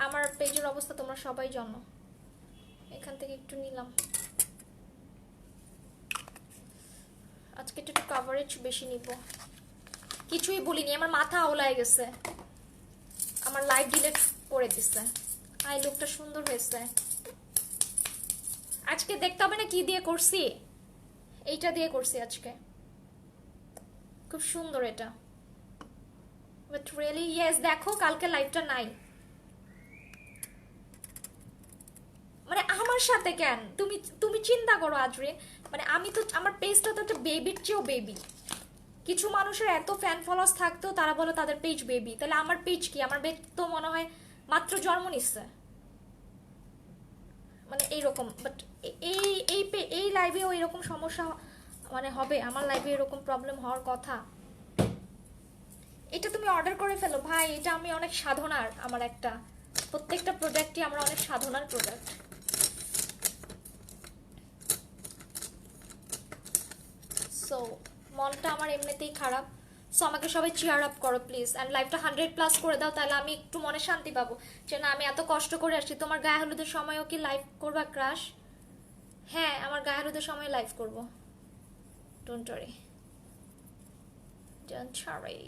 A: আমার পেজের অবস্থা তোমরা সবাই জানো। এখান থেকে একটু নিলাম, আজকে একটু কভারেজ বেশি নিব। কিছুই বলিনি, আমার মাথা আওলায় গেছে, আমার লাইভ ডিলিট করে দিচ্ছে। আই লুকটা সুন্দর হয়েছে, আজকে দেখতে হবে না কি দিয়ে করছি, এইটা দিয়ে করছি আজকে, খুব সুন্দর এটা। বাট রিয়েলি ইয়েস, দেখো কালকে লাইভটা নাই, মানে আমার সাথে কেন তুমি তুমি চিন্তা করো আজরিন, মানে আমি তো, আমার পেজটা তো একটা বেবির চেয়েও বেবি। কিছু মানুষের এত ফ্যান ফলোয়ার্স থাকতেও তারা বলে তাদের পেজ বেবি, তাহলে আমার পেজ কি? আমার পেজ তো মনে হয় মাত্র জন্ম নিচ্ছে, মানে এইরকম। বাট এই এই এই লাইভেও এরকম সমস্যা মানে হবে, আমার লাইভে এরকম প্রবলেম হওয়ার কথা। এটা তুমি অর্ডার করে ফেলো ভাই, এটা আমি অনেক সাধনার, আমার একটা প্রত্যেকটা প্রোডাক্টই আমার অনেক সাধনার প্রোডাক্ট। সো মনটা আমার এমনিতেই খারাপ, সো আমাকে সবাই চেয়ার আপ করো প্লিজ, অ্যান্ড লাইভটা 100+ করে দাও, তাহলে আমি একটু মনে শান্তি পাবো যে না আমি এত কষ্ট করে আসছি। তোমার গায়ে হলুদের সময়ও কি লাইভ করবা ক্রাশ? হ্যাঁ, আমার গায়ে হলুদের সময় লাইভ করবো, ডোন্ট ওয়ারি, ডোন্ট ওয়ারি।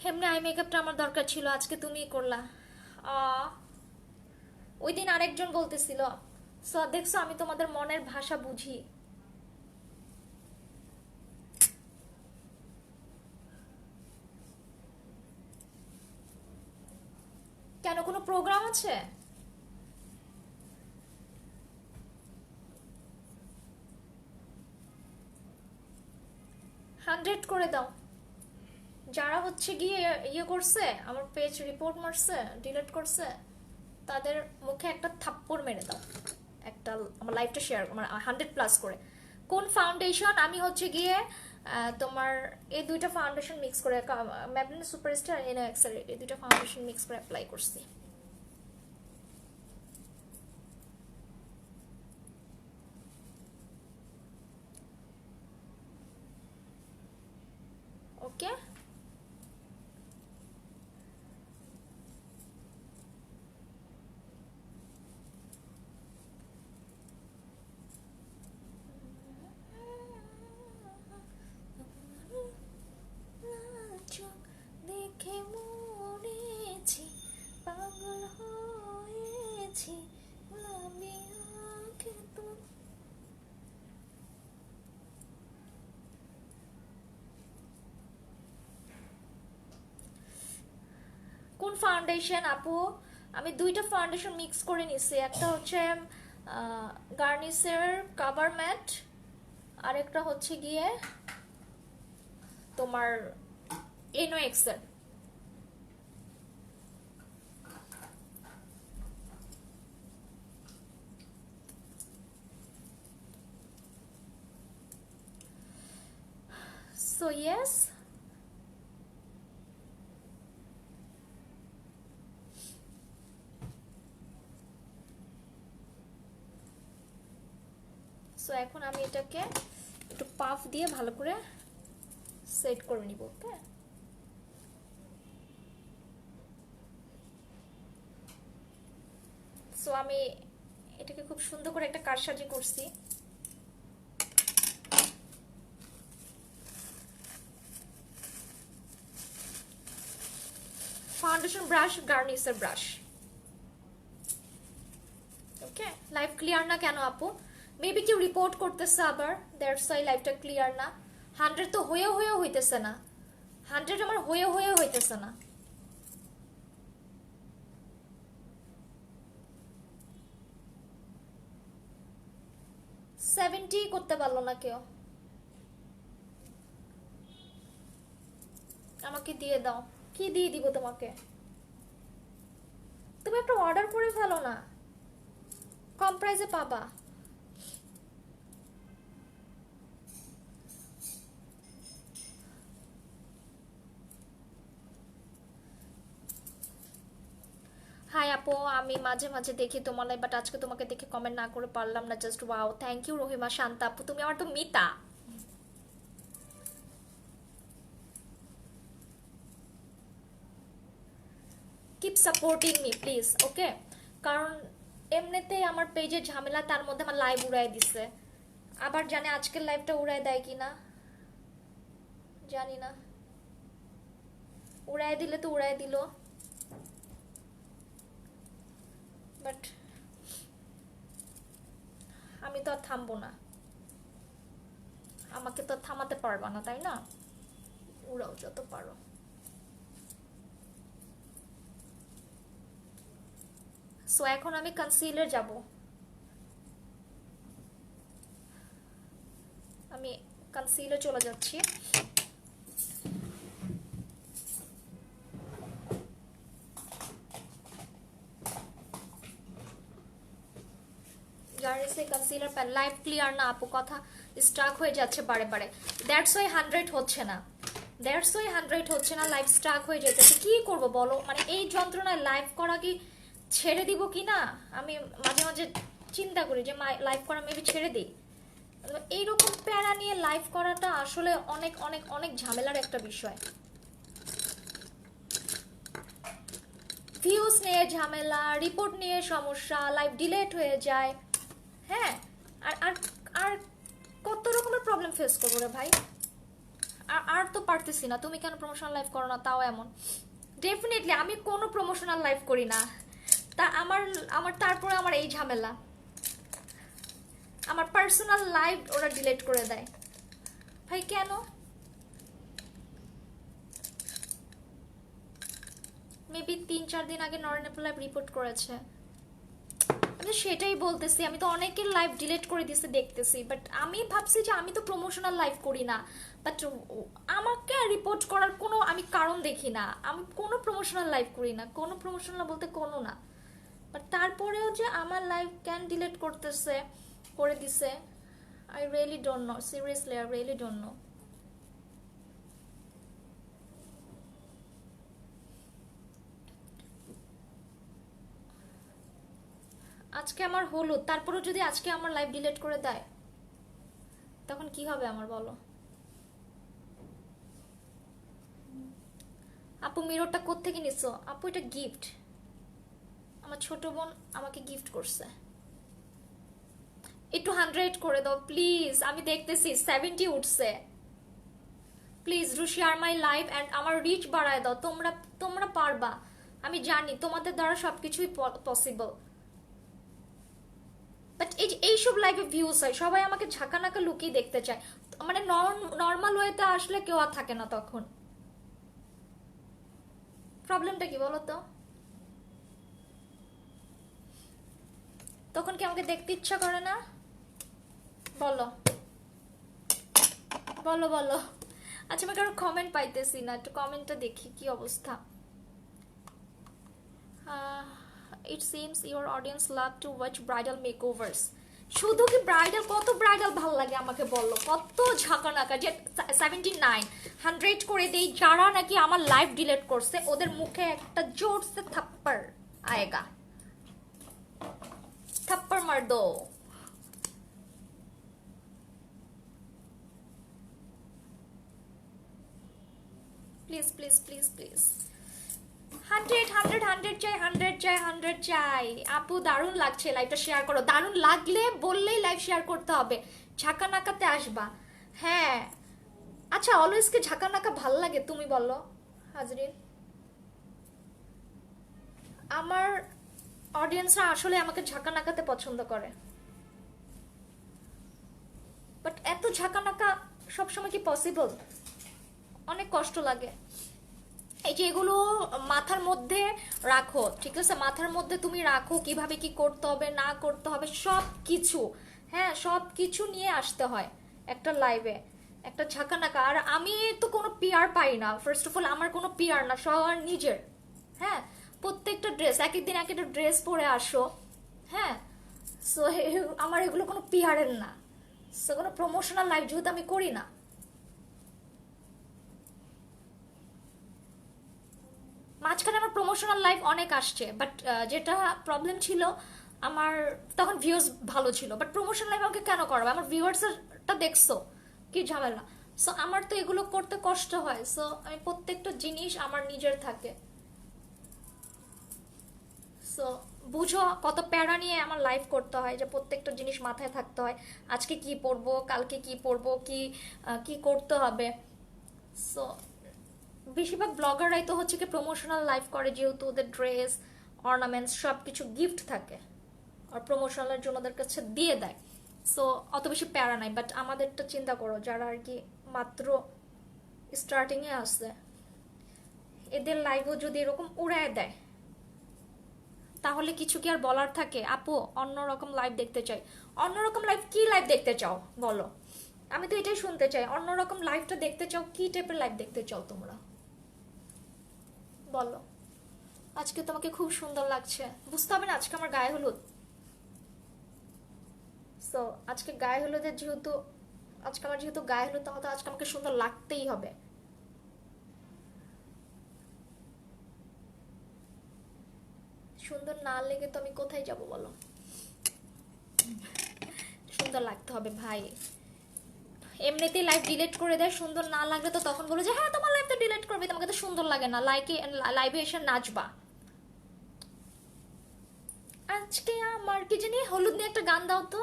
A: এমনি আই মেকআপটা আমার দরকার ছিল, আজকে তুমিই করলা। ওই দিন আরেকজন বলতেছিল। সো দেখছো আমি তোমাদের মনের ভাষা বুঝি। কেন, কোনো প্রোগ্রাম আছে? 100 করে দাও। যারা হচ্ছে গিয়ে ইয়ে করছে, আমার পেজ রিপোর্ট মারছে, ডিলিট করছে, তাদের মুখে একটা থাপ্পড় মেরে দাও। একটা আমার লাইভটা শেয়ার, আমার 100+ করে। কোন ফাউন্ডেশন? আমি হচ্ছে গিয়ে তোমার এই দুইটা ফাউন্ডেশন মিক্স করে, ম্যাবলিন সুপারস্টার এনএক্সের এই দুইটা ফাউন্ডেশন মিক্স করে অ্যাপ্লাই করছি। ওকে, দেখে মরেছি, পাগল হয়েছি, আমি আগে তো। কোন ফাউন্ডেশন আপু? আমি দুইটা ফাউন্ডেশন মিক্স করে নিছি, একটা হচ্ছে গার্নিশের কাভার ম্যাট, আর একটা হচ্ছে গিয়ে তোমার এনওএক্সের। সো ইয়েস, সো এখন আমি এটাকে একটু পাফ দিয়ে ভালো করে সেট করে নিব। ওকে, সো আমি এটাকে খুব সুন্দর করে একটা কারসাজি করছি। Foundation brush, garnisher brush. Okay, live clear না কেন আপু? মেবি কেউ রিপোর্ট করতেছে আবার, দ্যাটস ওয়াই লাইভটা ক্লিয়ার না। 100 তো হয়েও হইতেছে না, 100 আমার হয়েও হইতেছে না। সেভেন্টি করতে পারলো না কেউ, আমাকে দিয়ে দাও। কি দিয়ে দিব তোমাকে? তুমি একটা অর্ডার করে ফেলো না, কম প্রাইসে পাবা। হাই আপু, আমি মাঝে মাঝে দেখি তোমার লাইভ, বাট আজকে তোমাকে দেখে কমেন্ট না করে পারলাম না। Just wow, thank you Rahima Shanta আপু, তুমি আমার তো মিতা। Keep supporting me please, okay? কারণ এমনিতেই আমার পেজে ঝামেলা, তার মধ্যে আমার লাইভ উড়াই দিছে। আবার জানে আজকের লাইভটা উড়াই দেয় কিনা জানি না। উড়াই দিলে তো উড়াই দিল, বাট আমি তো আর থামবো না, আমাকে তো থামাতে পারবা না, তাই না? উড়াও যত পারো। সো এখন আমি কনসিলার যাব। আমি কনসিলার চলে যাচ্ছি। গার্নিশে কনসিলার প্যান। লাইভ ক্লিয়ার না আপু, কথা স্টাক হয়ে যাচ্ছে বারে বারে, দ্যাটস ওয়াই 100 হচ্ছে না, দ্যাটস ওয়াই 100 হচ্ছে না, লাইভ স্টাক হয়ে যেতেছে। কি করব বলো, মানে এই যন্ত্রণায় লাইভ করা কি ছেড়ে দিব কি না? আমি মাঝে মাঝে চিন্তা করি যে লাইভ করা মেবি ছেড়ে দিই। এইরকম প্যারা নিয়ে লাইভ করাটা আসলে অনেক অনেক অনেক ঝামেলার একটা বিষয়। ভিউজ নিয়ে ঝামেলা, রিপোর্ট নিয়ে সমস্যা, লাইভ ডিলেট হয়ে যায়। হ্যাঁ, আর আর আর কত রকমের প্রবলেম ফেস করবো রে ভাই। আর তো পারতেছি না, তুমি কেন প্রমোশনাল লাইভ করো না তাও এমন। ডেফিনেটলি আমি কোনো প্রমোশনাল লাইভ করি না, তা আমার আমার তারপরে আমার এই ঝামেলা, আমার পার্সোনাল লাইভ ওরা ডিলিট করে দেয়। ভাই কেন? মেবি 3-4 দিন আগে নরেন আপু লাইভ রিপোর্ট করেছে। আমি সেটাই বলতেছি, আমি তো অনেকের লাইভ ডিলিট করে দিতে দেখতেছি, বাট আমি ভাবছি যে আমি তো প্রমোশনাল লাইভ করি না, বাট আমাকে রিপোর্ট করার কোনো আমি কারণ দেখি না। আমি কোনো প্রমোশনাল লাইভ করি না, কোনো প্রমোশনাল বলতে কোনো না, বাট তারপরেও যে আমার লাইভ ক্যান ডিলিট করতেছে, করে দিছে, I really don't know, seriously I really don't know. আজকে আমার হলুদ, তারপরেও যদি আজকে আমার লাইভ ডিলিট করে দেয় তখন কি হবে আমার বলো। আপু মিররটা কোত্থেকে নিছো? আপু এটা গিফট, আমার ছোট বোন আমাকে গিফট করছে। একটু 100 করে দাও প্লিজ, আমি দেখতেছি 70 উঠছে। Please do share my live and আমার রিচ বাড়ায় দাও। তোমরা তোমরা পারবা, আমি জানি তোমাদের দ্বারা সবকিছুই পসিবল, বাট এইসব লাইভে ভিউজ হয়, সবাই আমাকে ঝাঁকানাকা লুকিয়ে দেখতে চায়, মানে নর্মাল ওয়েতে আসলে কেউ আর থাকে না তখন। প্রবলেমটা কি বলো তো? তখন কি আমাকে দেখতে ইচ্ছা করে না? বলো বলো বলো। আচ্ছা আমি কারো কমেন্ট পাইতেছি না, একটু কমেন্টটা দেখি কি অবস্থা। It seems your audience love to watch bridal makeovers. শুধু কি ব্রাইডাল? কত ব্রাইডাল ভাল লাগে আমাকে বলো, কত ঝাঁকানাকা। যে 79 100 করে দেই, যারা নাকি আমার লাইভ ডিলিট করছে ওদের মুখে একটা জোরসে থাপ্পড় আয়েগা, থাপ্পড় মার দো। প্লিজ প্লিজ প্লিজ প্লিজ 100 100 100 চাই, 100 চাই, 100 চাই। আপু দারুণ লাগছে, লাইভটা শেয়ার করো। দারুণ লাগলে বললেই লাইভ শেয়ার করতে হবে, ঝাঁকা নাকাতে আসবা। হ্যাঁ আচ্ছা, অলওয়েজ কি ঝাঁকা নাকা ভাল লাগে তুমি বলো হাজরিন? আমার অডিয়েন্সরা আসলে আমাকে ঝাঁকা নাকাতে পছন্দ করে, বাট এত ঝাঁকা নাকা সবসময় কি পসিবল? অনেক কষ্ট লাগে। এই যে এগুলো মাথার মধ্যে রাখো, ঠিক আছে? মাথার মধ্যে তুমি রাখো কিভাবে কি করতে হবে না করতে হবে সব কিছু। হ্যাঁ সব কিছু নিয়ে আসতে হয় একটা লাইভে, একটা ঝাঁকানাকা। আর আমি তো কোনো পিআর পাই না, ফার্স্ট অফ অল আমার কোনো পিআর না, সবার নিজের। হ্যাঁ প্রত্যেকটা ড্রেস এক একদিন এক একটা ড্রেস পরে আসো। হ্যাঁ সো আমার এগুলো কোনো পিআরের না, সো কোনো প্রমোশনাল লাইভ যেহেতু আমি করি না। মাঝখানে আমার প্রমোশনাল লাইভ অনেক আসছে, বাট যেটা প্রবলেম ছিল আমার তখন ভিউজ ভালো ছিল, বাট প্রমোশন লাইভ আমাকে কেন করাবে? আমার ভিউয়ার্সটা দেখছো কি ঝামেলা। সো আমার তো এগুলো করতে কষ্ট হয়, সো আমি প্রত্যেকটা জিনিস আমার নিজের থাকে। সো বুঝো কত প্যারা নিয়ে আমার লাইভ করতে হয়, যে প্রত্যেকটা জিনিস মাথায় থাকতে হয়, আজকে কি পরবো, কালকে কি পরবো, কি কি করতে হবে। সো বেশিরভাগ ব্লগাররাই তো হচ্ছে কি প্রমোশনাল লাইভ করে, যেহেতু ওদের ড্রেস অর্নামেন্টস সব কিছু গিফট থাকে আর প্রমোশনালের জন্য ওদের কাছে দিয়ে দেয়। সো অত বেশি প্যারা নাই, বাট আমাদেরটা চিন্তা করো যারা আর কি মাত্র স্টার্টিংয়ে আসছে, এদের লাইভও যদি এরকম উড়ায় দেয় তাহলে কিছু কি আর বলার থাকে? আপু অন্যরকম লাইভ দেখতে চাই। অন্যরকম লাইভ কি লাইভ দেখতে চাও বলো? আমি তো এটাই শুনতে চাই, অন্যরকম লাইভটা দেখতে চাও, কি টাইপের লাইভ দেখতে চাও তোমরা বলো। আজকে তোমাকে খুব সুন্দর লাগছে, বুঝতে হবে না আজকে আমার গায়ে হলুদ। সো আজকে গায়ে হলুদের যেহেতু আজকে আমার যেহেতু গায়ে হলুদ, তাহলে আজকে আমাকে সুন্দর লাগতেই হবে। সুন্দর না লেগে তো আমি কোথায় যাব বলো? সুন্দর লাগতে হবে ভাই। এমনিতেই লাইভ ডিলিট করে দেয়, সুন্দর না লাগলে তো তখন বলে যে হ্যাঁ তোমার লাইভ তো ডিলিট করবে, তোমাকে তো সুন্দর লাগে না, লাইভে এসে নাচবা। আজকে আমার কি জানি হলুদ নিয়ে একটা গান দাও তো,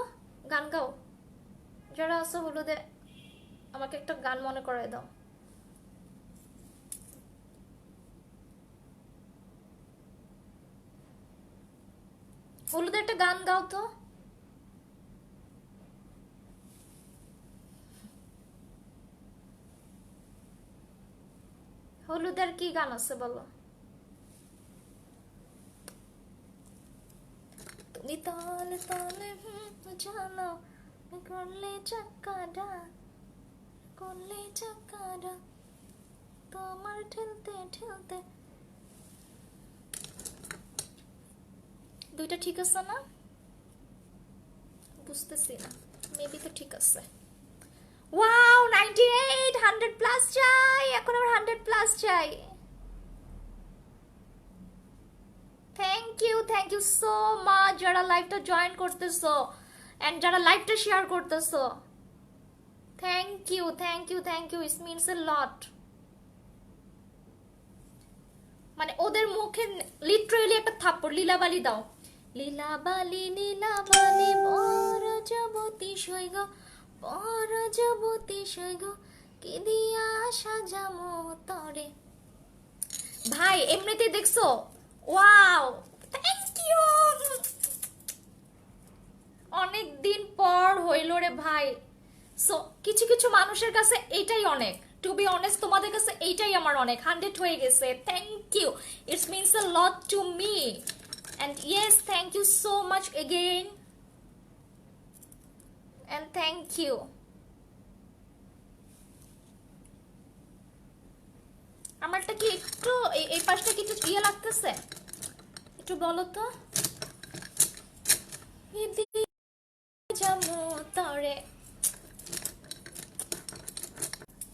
A: গান গাও যারা আছো হলুদে, আমাকে একটা গান মনে করায় দাও। হলুদ একটা গান গাও তো। হলুদের কি গান আছে বলো? তুমি তালে তালে জানো করলে চাকাটা, করলে চাকাটা তোমার ঠেলতে ঠেলতে। দুইটা ঠিক আছে না? বুঝতেছি না, মেবি তো ঠিক আছে। ওয়াও 98 100 প্লাস চাই, এখন আমার 100 প্লাস চাই। থ্যাংক ইউ সো মাচ যারা লাইভটা জয়েন করতেছো এন্ড যারা লাইভটা শেয়ার করতেছো। Thank you it's means a lot. মানে ওদের মুখে লিটারালি একটা থাপ্পড়। লীলাবালি দাও, লীলাবালি লীলাবালি বড় যবতী সৈগ, বড় যবতী সৈগ কি দিয়া সাজামো তরে। ভাই এমনিতে দেখছো? Wow thank you. অনেক দিন পর হইল রে ভাই। সো কিছু কিছু মানুষের কাছে এইটাই অনেক। টু বি অনেস্ট তোমাদের কাছে এইটাই আমার অনেক। 100 হয়ে গেছে, thank you, it's means a lot to me. And yes, thank you so much again. And thank you. আমারটা কি একটু এই পাশটা কি একটু ইয়ে লাগতেছে? একটু বলো তো।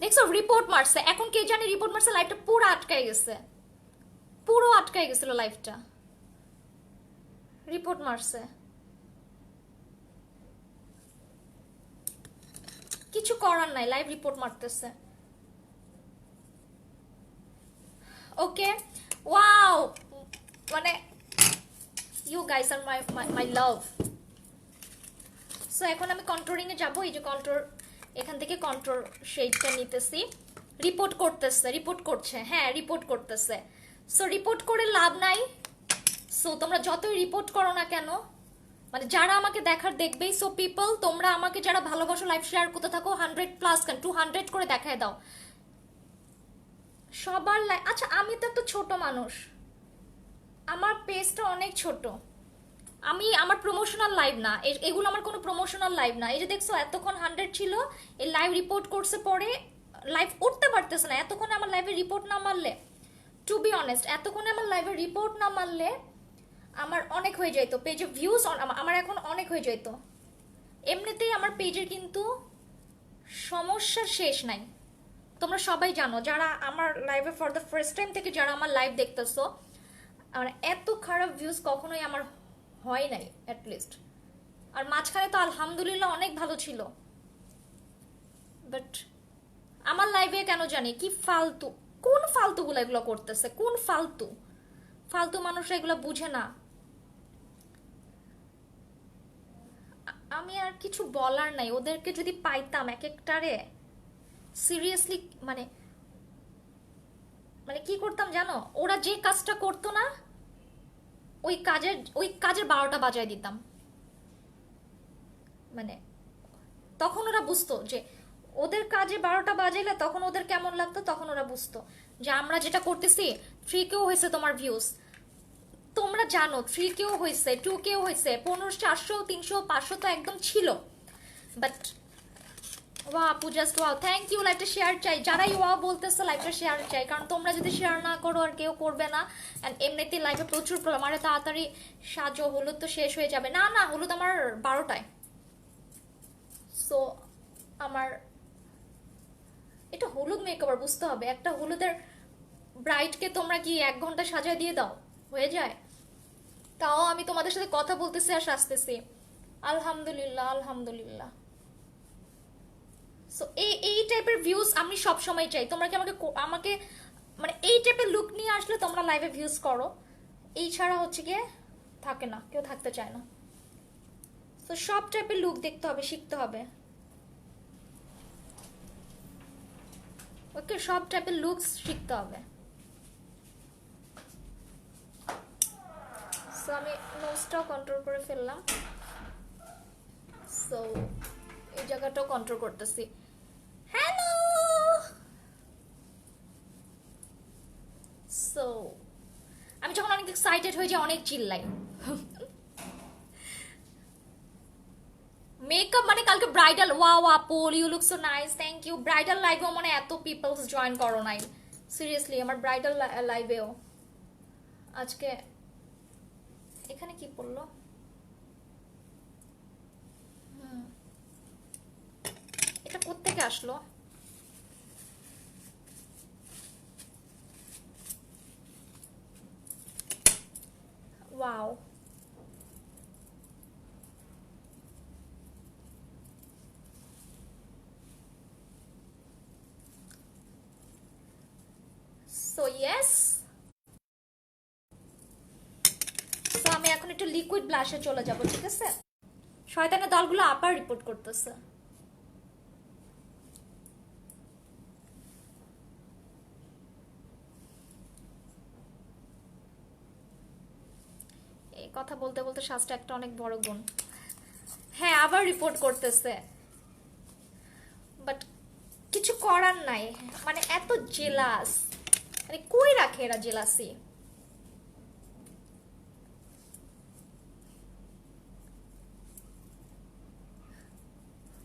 A: দেখছো রিপোর্ট মারছে। এখন কে জানে রিপোর্ট মারছে, লাইভটা পুরো আটকাই গেছে, পুরো আটকাই গেছিল লাইভটা। রিপোর্ট মারছে, কিছু করার নাই, লাইভ রিপোর্ট মারতেছে। ওকে ওয়াও, মানে ইউ গাইস আর মাই লাভ। সো এখন আমি কন্ট্রোলিং এ যাবো। এই যে কন্ট্রোল, এখান থেকে কন্ট্রোল শেডটা নিতেছি। রিপোর্ট করতেছে, রিপোর্ট করছে, হ্যাঁ রিপোর্ট করতেছে। সো রিপোর্ট করে লাভ নাই। সো তোমরা যতই রিপোর্ট করো না কেন, মানে যারা আমাকে দেখার দেখবেই। সো পিপল, তোমরা আমাকে যারা ভালোবাসো লাইভ শেয়ার করতে থাকো। 100 প্লাস কেন 200 করে দেখায় দাও সবার লাইভ। আচ্ছা আমি তো একটা ছোট মানুষ, আমার পেজটা অনেক ছোট। আমি আমার প্রমোশনাল লাইভ না এগুলো, আমার কোনো প্রমোশনাল লাইভ না। এই যে দেখছো এতক্ষণ 100 ছিল, এই লাইভ রিপোর্ট করছে, পরে লাইভ উঠতে পারতেছে না। এতক্ষণে আমার লাইভে রিপোর্ট না মারলে, টু বি অনেস্ট, এতক্ষণে আমার লাইভে রিপোর্ট না মারলে আমার অনেক হয়ে যেত পেজে ভিউজ, আমার এখন অনেক হয়ে যেত। এমনিতেই আমার পেজের কিন্তু সমস্যার শেষ নাই। তোমরা সবাই জানো যারা আমার লাইভে ফর দ্য ফার্স্ট টাইম থেকে যারা আমার লাইভ দেখতেছো, আমার এত খারাপ ভিউজ কখনোই আমার হয় নাই অ্যাটলিস্ট। আর মাঝখানে তো আলহামদুলিল্লাহ অনেক ভালো ছিল। বাট আমার লাইভে কেন জানি কি ফালতু, কোন ফালতুগুলো এগুলো করতেছে, কোন ফালতু ফালতু মানুষরা এগুলো বুঝে না। আমি আর কিছু বলার নাই। ওদেরকে যদি পাইতাম এক একটারে সিরিয়াসলি, মানে মানে কি করতাম জানো? ওরা যে কাজটা করতো না, ওই কাজের 12টা বাজায় দিতাম। মানে তখন ওরা বুঝতো যে ওদের কাজে 12টা বাজাইলে তখন ওদের কেমন লাগতো। তখন ওরা বুঝতো যে আমরা যেটা করতেছি 3K হয়েছে তোমার ভিউজ। তোমরা জানো 3K হয়েছে, 2K হয়েছে, 1500 400 300 500 তো একদম ছিল। বাট ওয়া আপু জাস্ট ওয়াও, থ্যাংক ইউ। লাইভটা শেয়ার চাই, যারাই ওয়া বলতেছে লাইভটা শেয়ার চাই, কারণ তোমরা যদি শেয়ার না করো আর কেউ করবে না। এন্ড এমনিতেই লাইভে প্রচুর প্রবলেম। আরে তাড়াতাড়ি সাজো, হলুদ তো শেষ হয়ে যাবে। না না, হলুদ আমার 12টায়। সো আমার এটা হলুদ মেকআপ, আর বুঝতে হবে একটা হলুদের ব্রাইডকে তোমরা কি 1 ঘন্টা সাজায় দিয়ে দাও? হয়ে যায়? তাও আমি তোমাদের সাথে কথা বলতেছি আর সাজতেছি। আলহামদুলিল্লাহ আলহামদুলিল্লাহ। সো এই টাইপের ভিউজ আমি সব সময় চাই। তোমরা কি আমাকে মানে এই টাইপের লুক নিয়ে আসলে তোমরা লাইভে ভিউজ করো। এই ছাড়া হচ্ছে গিয়ে থাকে না, কেউ থাকতে চায় না। তো সব টাইপের লুক দেখতে হবে, শিখতে হবে। ওকে, সব টাইপের লুকস শিখতে হবে। সো আমি নোজটাও কন্ট্রোল করে ফেললাম, সো এই জায়গাটাও কন্ট্রোল করতেছি। হ্যালো, সো আমি যখন অনেক এক্সাইটেড হয়ে যাই অনেক চিল্লাই। মেকআপ মানে কালকে ব্রাইডাল, ওয়াও আপুল you look so nice, thank you. Bridal লাইভেও মানে এত পিপলস জয়েন করো নাই, সিরিয়াসলি। আমার ব্রাইডাল লাইভেও আজকে এখানে কি পড়লো, এটা কোত্থেকে আসলো? ওয়াও, সো ইয়েস, সো আমি এখন একটু লিকুইড ব্লাশে চলে যাব, ঠিক আছে? শয়তানের দলগুলো আবার রিপোর্ট করতেছে। এই কথা বলতে বলতে শ্বাসটা একটা অনেক বড় গুণ। হ্যাঁ, আবার রিপোর্ট করতেছে, বাট কিছু করার নাই, মানে এত জেলাস, মানে কই রাখে এরা জেলাসি?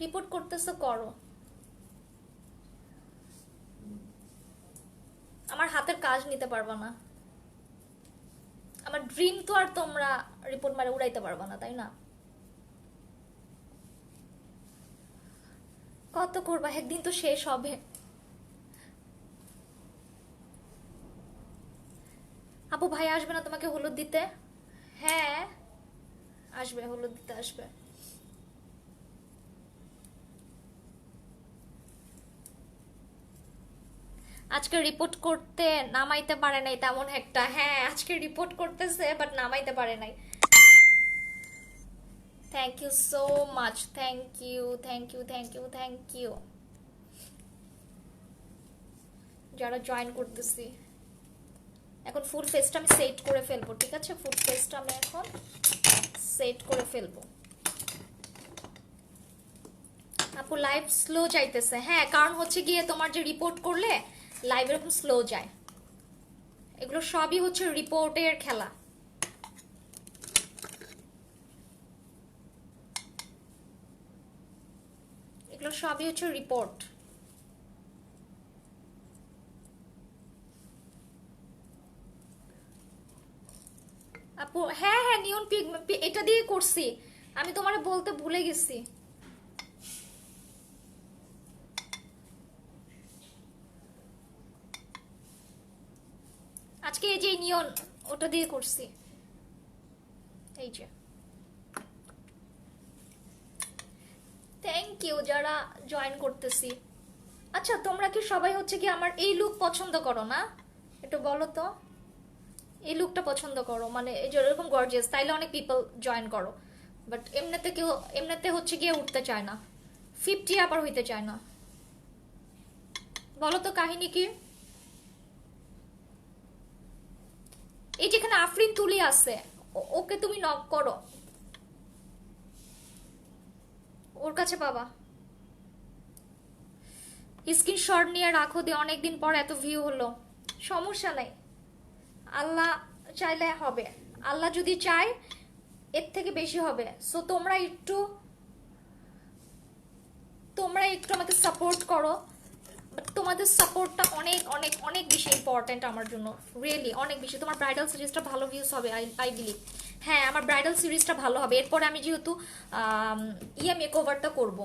A: রিপোর্ট করতেছো করো, আমার হাতের কাজ নিতে পারবা না। আমার ড্রিম তো আর তোমরা রিপোর্ট মারে উড়াইতে পারবা না, তাই না? কত করবা, একদিন তো শেষ হবে। আপু ভাই আসবে না তোমাকে হলুদ দিতে? হ্যাঁ আসবে, হলুদ দিতে আসবে। আজকে রিপোর্ট করতে নামাইতে পারে নাই তেমন একটা। হ্যাঁ আজকে রিপোর্ট করতেছে বাট নামাইতে পারে নাই। Thank you so much, thank you thank you thank you thank you যারা জয়েন করতেছি। এখন ফুল ফেসটা আমি সেট করে ফেলবো, ঠিক আছে? ফুল ফেসটা আমি এখন সেট করে ফেলবো। আপু লাইভ স্লো যাইতেছে, হ্যাঁ কারণ হচ্ছে গিয়ে তোমার যে রিপোর্ট করলে লাইভ এরকম স্লো যায়, এগুলো সবই হচ্ছে রিপোর্টের খেলা। এগুলো সবই হচ্ছে রিপোর্ট। আপু হ্যাঁ হ্যাঁ নিয়ন পিগ এটা দিয়ে করছি, আমি তোমারে বলতে ভুলে গেছি। আজকে এই যে নিয়ন ওটা দিয়ে করছি, এই যে। থ্যাংক ইউ যারা জয়েন করতেছি। আচ্ছা তোমরা কি সবাই হচ্ছে কি আমার এই লুক পছন্দ করো না? একটু বলো তো, এই লুকটা পছন্দ করো, মানে এই যে এরকম গর্জিয়াস, তাইলে অনেক পিপল জয়েন করো। বাট এমনিতে কেউ এমনিতে হচ্ছে গিয়ে উঠতে চায় না, 50 আবার হইতে চায় না। বলো তো কাহিনী কি? এই যেখানে আফরিন তুলি আছে, ওকে তুমি নক করো, ওর কাছে পাবা। স্ক্রিনশট নিয়ে রাখো দিয়ে, অনেকদিন পর এত ভিউ হলো। সমস্যা নাই, আল্লাহ চাইলে হবে, আল্লাহ যদি চায় এর থেকে বেশি হবে। সো তোমরা একটু আমাকে সাপোর্ট করো। তোমাদের সাপোর্টটা অনেক অনেক অনেক বেশি ইম্পর্টেন্ট আমার জন্য, রিয়েলি অনেক বেশি। তোমার ব্রাইডাল সিরিজটা ভালো ভিউজ হবে আই বিলিভ। হ্যাঁ আমার ব্রাইডাল সিরিজটা ভালো হবে, এরপরে আমি যেহেতু মেকওভারটা করব।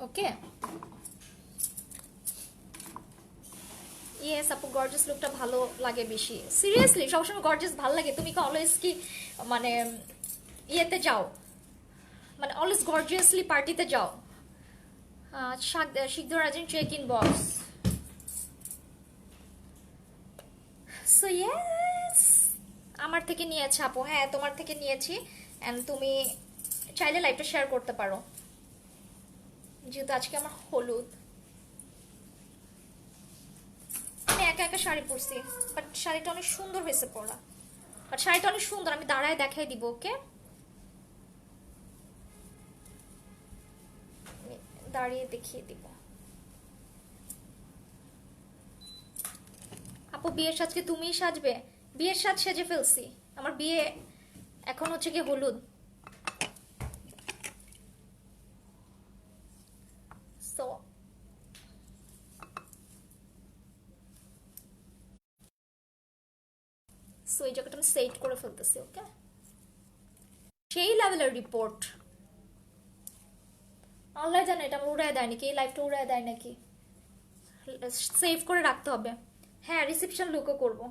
A: ওকে ইয়েস আপু, গর্জিয়াস লুকটা ভালো লাগে বেশি। সিরিয়াসলি সবসময় গর্জিয়াস ভালো লাগে? তুমি কি অলওয়েজ কি মানে ইয়েতে যাও, মানে অলওয়েজ গর্জিয়াসলি পার্টিতে যাও? Sikdar Rajan check in box. So yes আমার থেকে নিয়েছে আপু, হ্যাঁ তোমার থেকে নিয়েছি। অ্যান্ড তুমি চাইলে লাইভটা শেয়ার করতে পারো, যেহেতু আজকে আমার হলুদ। আমি একা একা একা শাড়ি পরছি, বাট শাড়িটা অনেক সুন্দর হয়েছে পরা। বাট শাড়িটা অনেক সুন্দর, আমি দাঁড়ায় দেখাই দিব। ওকে, দাঁড়িয়ে দেখিয়ে দিব। আপু বিয়ের সাজকে তুমিই সাজবে? বিয়ের সাজ সেজে ফেলছি, আমার বিয়ে এখন হচ্ছে কি হলুদ। সো এই জায়গাটা আমি সেট করে ফেলতেছি। ওকে, সেই লেভেলের রিপোর্ট আল্লাহ জানে এটা আমার উড়ায় দেয় নাকি, এই লাইফটা উড়ায় দেয় নাকি। সেভ করে রাখতে হবে। হ্যাঁ, রিসেপশন লুকও করবো।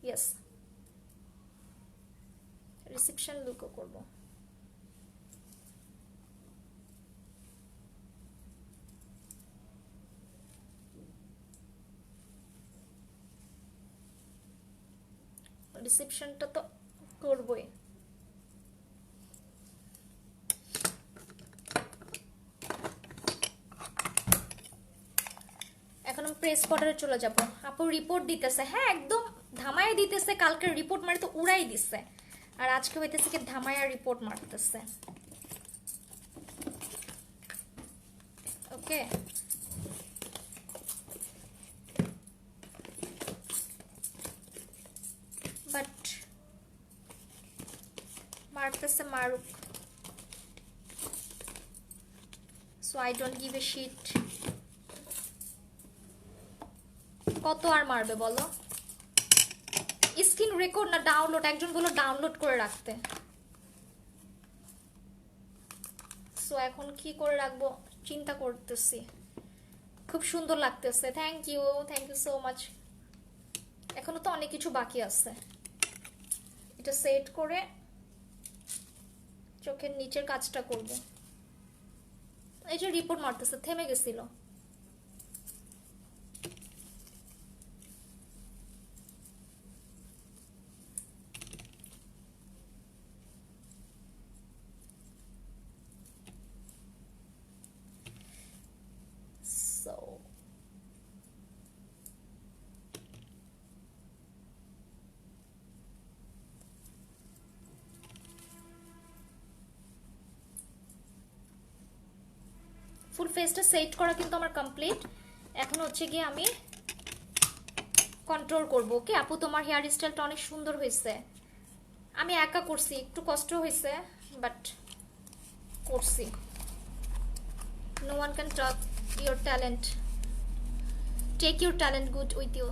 A: ইয়েস, রিসেপশন লুকও করবো। রিসেপশনটা তো করবোই। এখন আমি প্রেস কোয়ার্টারে চলে যাব। আপু রিপোর্ট দিতেছে, হ্যাঁ একদম ধামায় দিতেছে। কালকে রিপোর্ট মারে তো উড়াই দিছে, আর আজকে হইতেছে কি ধামায়া রিপোর্ট মারতেছে। ওকে, বাট মারতেছে মারুক, so I don't give a shit. কত আর মারবে বলো? স্ক্রিন রেকর্ড না ডাউনলোড, একজন বললো ডাউনলোড করে রাখতে। সো এখন কি করে রাখবো চিন্তা করতেছি। খুব সুন্দর লাগতেছে, থ্যাংক ইউ সো মাচ। এখনো তো অনেক কিছু বাকি আছে। এটা সেট করে চোখের নিচের কাজটা করব। এই যে রিপোর্ট মারতেছে, থেমে গেছিল। So ফুল ফেসটা সেট করা কিন্তু আমার কমপ্লিট। এখন হচ্ছে গিয়ে আমি কন্ট্রোল করব। ওকে আপু, তোমার হেয়ার স্টাইলটা অনেক সুন্দর হয়েছে। আমি একা করছি, একটু কষ্ট হয়েছে, বাট করছি। No one can talk your talent, take your talent good with you,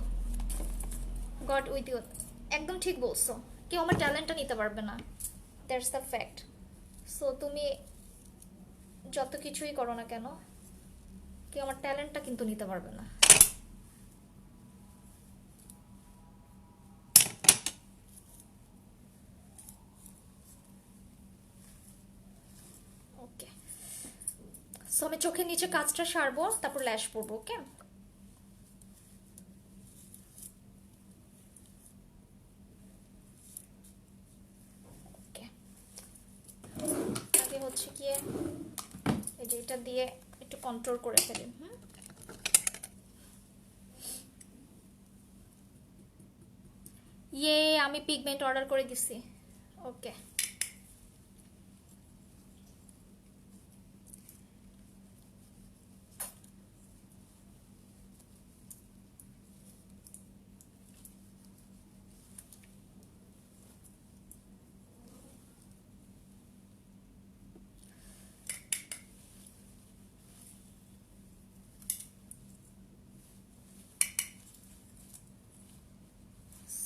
A: God with you. একদম ঠিক বলছো, কেউ আমার ট্যালেন্টটা নিতে পারবে না, দ্যাটস দ্য ফ্যাক্ট। সো তুমি যত কিছুই করো না কেন, কেউ আমার ট্যালেন্টটা কিন্তু নিতে পারবে না। ওকে, সো আমি চোখের নিচে কাজটা সারবো, তারপর ল্যাশ পরবো। ওকে, ওকে আগে হচ্ছে গিয়ে এই যে এটা দিয়ে একটু কন্ট্রোল করে ফেলি। ইয়ে, আমি পিগমেন্ট অর্ডার করে দিছি। ওকে,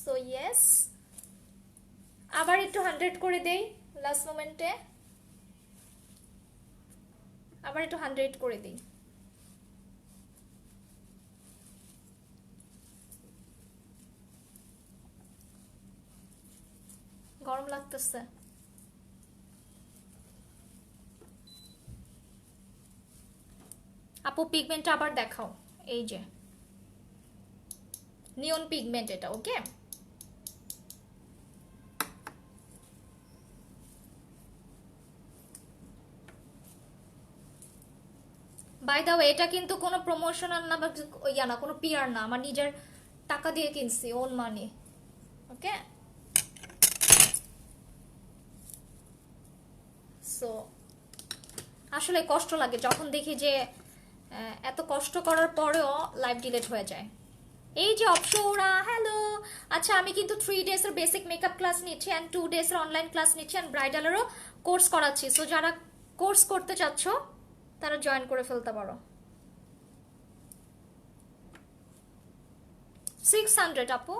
A: সো ইয়েস, আবার একটু 100 করে দেই লাস্ট মোমেন্টে, আবার একটু 100 করে দিই। গরম লাগতেছে। আপু পিগমেন্ট আবার দেখাও, এই যে নিয়ন পিগমেন্ট এটা। ওকে, বাই দ্য ওয়ে এটা কিন্তু কোনো প্রমোশনাল না বা ইয়া না, কোনো পিআর না, আমার নিজের টাকা দিয়ে কিনছি, ওন মানি। ওকে, সো আসলে কষ্ট লাগে যখন দেখি যে এত কষ্ট করার পরেও লাইভ ডিলেট হয়ে যায়। এই যে অপসৌরা, হ্যালো। আচ্ছা, আমি কিন্তু 3 days এর বেসিক মেকআপ ক্লাস নিচ্ছি অ্যান্ড 2 days এর অনলাইন ক্লাস নিচ্ছি অ্যান্ড ব্রাইডালেরও কোর্স করাচ্ছি। সো যারা কোর্স করতে চাচ্ছ তারা জয়েন করে ফেলতে পারো। 600 আপু।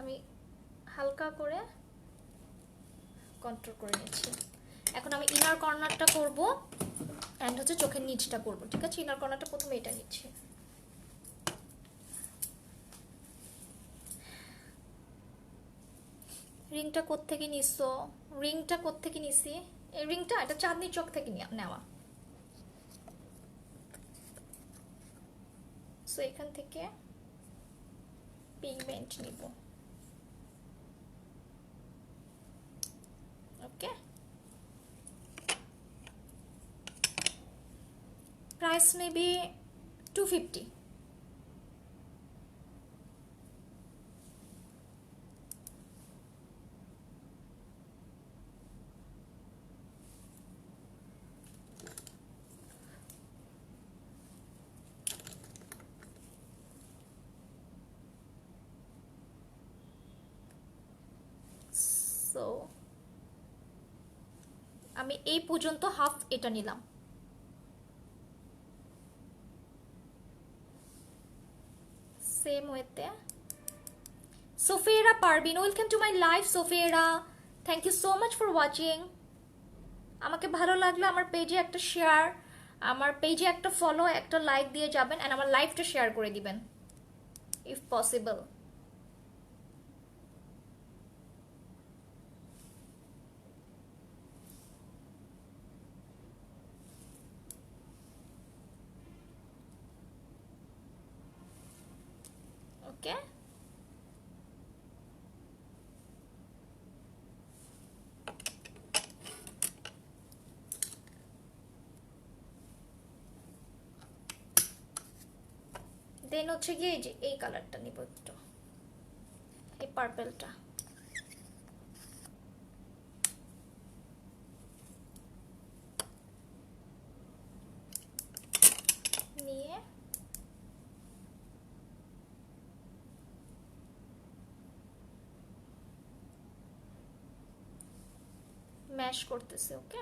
A: আমি হালকা করে কন্ট্রোল করে নিচ্ছি। এখন আমি ইনার কর্নারটা করব এন্ড হচ্ছে চোখের নিচটা করব। ঠিক আছে, ইনার কর্নারটা প্রথমে এটা নিচ্ছি। রিংটা কোত্থেকে নিছো? রিংটা কোত্থেকে নিছি? এই রিংটা এটা চাঁদনি চক থেকে নেওয়া। সো এখান থেকে পিগমেন্ট নিব। ওকে, প্রাইস মেবি 250। সো আমি এই পর্যন্ত হাফ এটা নিলাম। সেম ওয়েতে Sofia Parvin, welcome to my live. Sofia, thank you so much for watching. আমাকে ভালো লাগলে আমার পেজে একটা শেয়ার, আমার পেজে একটা ফলো, একটা লাইক দিয়ে যাবেন এন্ড আমার লাইভটা শেয়ার করে দিবেন ইফ পসিবল। ওকে, দেন হচ্ছে গিয়ে এই যে এই কালারটা নিব, একটু এই পার্পলটা নিয়ে ম্যাশ করতেছি। ওকে,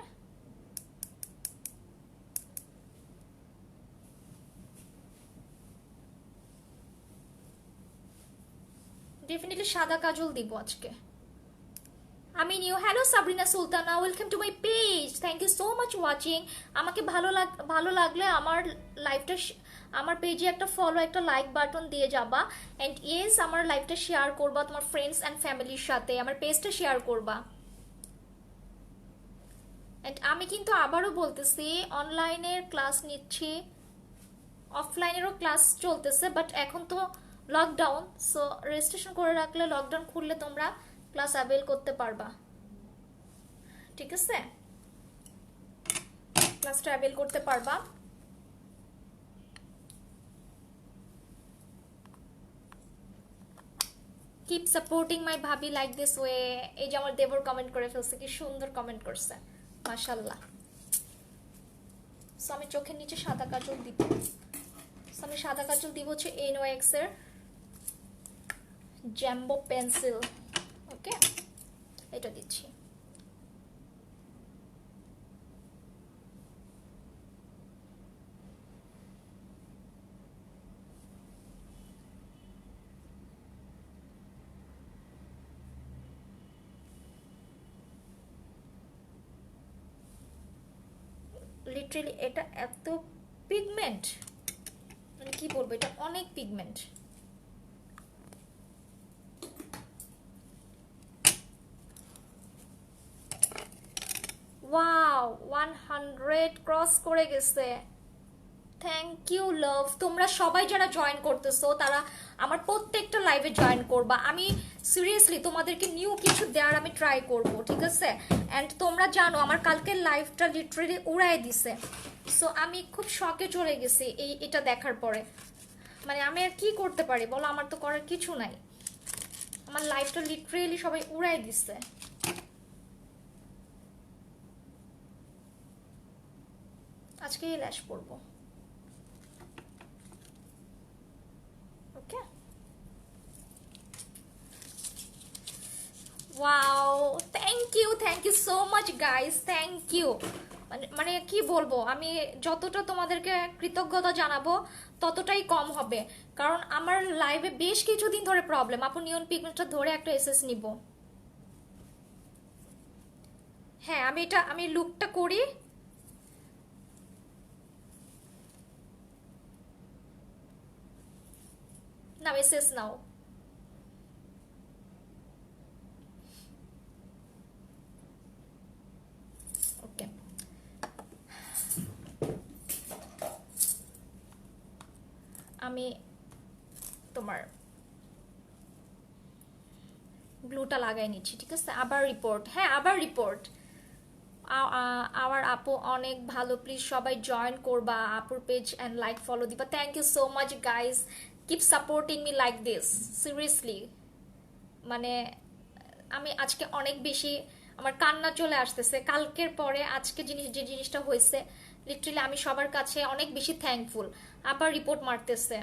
A: ডেফিনেটলি সাদা কাজল দিব আজকে। আমি new, hello Sabrina Sultana, welcome to my page. Thank you so much watching. আমাকে ভালো লাগলে আমার লাইভটা, আমার পেজে একটা ফলো, একটা লাইক বাটন দিয়ে যাবা এন্ড ইয়েস আমার লাইভটা শেয়ার করবা তোমার ফ্রেন্ডস এন্ড ফ্যামিলির সাথে, আমার পেজটা শেয়ার করবা। এন্ড আমি কিন্তু আবারও বলতেছি, অনলাইনের ক্লাস নিচ্ছি, অফলাইনেরও ক্লাস চলতেছে, বাট এখন তো লকডাউন, সো রেজিস্ট্রেশন করে রাখলে লকডাউন খুললে তোমরা ক্লাস অ্যাভেল করতে পারবা। ঠিক আছে, ক্লাসটা অ্যাভেল করতে পারবা। কিপ সাপোর্টিং মাই ভাবি লাইক দিস ওয়ে। এই যে আমার দেবর কমেন্ট করে ফেলছে, কি সুন্দর কমেন্ট করছে, মাশাআল্লাহ। সো আমি চোখের নিচে সাদা কাজল দিব। সো আমি সাদা কাজল দিব হচ্ছে NYX এর জ্যাম্বো পেন্সিল। ওকে, এটা দিচ্ছি। লিটারালি এটা এত পিগমেন্ট, মানে কি বলবো, এটা অনেক পিগমেন্ট। ওয়াও 100 ক্রস করে গেছে। Thank you love. তোমরা সবাই যারা জয়েন করতেছো তারা আমার প্রত্যেকটা লাইভে জয়েন করবা। আমি সিরিয়াসলি তোমাদেরকে নিউ কিছু দেওয়ার আমি ট্রাই করব, ঠিক আছে? অ্যান্ড তোমরা জানো আমার কালকের লাইভটা লিটারেলি উড়াই দিছে। সো আমি খুব শকে চলে গেছি এটা দেখার পরে। মানে আমি আর কি করতে পারি বলো, আমার তো করার কিছু নাই। আমার লাইফটা লিটারেলি সবাই উড়াই দিচ্ছে। আজকে এই ল্যাশ পরবো, okay? Wow, thank you so much guys, thank you. মানে কি বলবো, আমি যতটা তোমাদেরকে কৃতজ্ঞতা জানাবো ততটাই কম হবে, কারণ আমার লাইভে বেশ কিছুদিন ধরে প্রবলেম। আপু নিয়ন পিগমেন্টটা ধরে একটা এসএস নিব। হ্যাঁ আমি লুকটা করি। নাও এসএস নাও। ওকে, আমি তোমার গ্লুটা লাগাই নিচ্ছি, ঠিক আছে? আবার রিপোর্ট, হ্যাঁ আবার রিপোর্ট। আমার আপু অনেক ভালো, প্লিজ সবাই জয়েন করবা আপুর পেজ অ্যান্ড লাইক ফলো দিবা। Thank you so much guys, keep supporting me like this, seriously. মানে আমি আজকে অনেক বেশি, আমার কান্না চলে আসতেছে কালকের পরে। আজকে যে জিনিসটা হয়েছে লিটারালি আমি সবার কাছে অনেক বেশি থ্যাঙ্কফুল। আবার রিপোর্ট মারতেছে,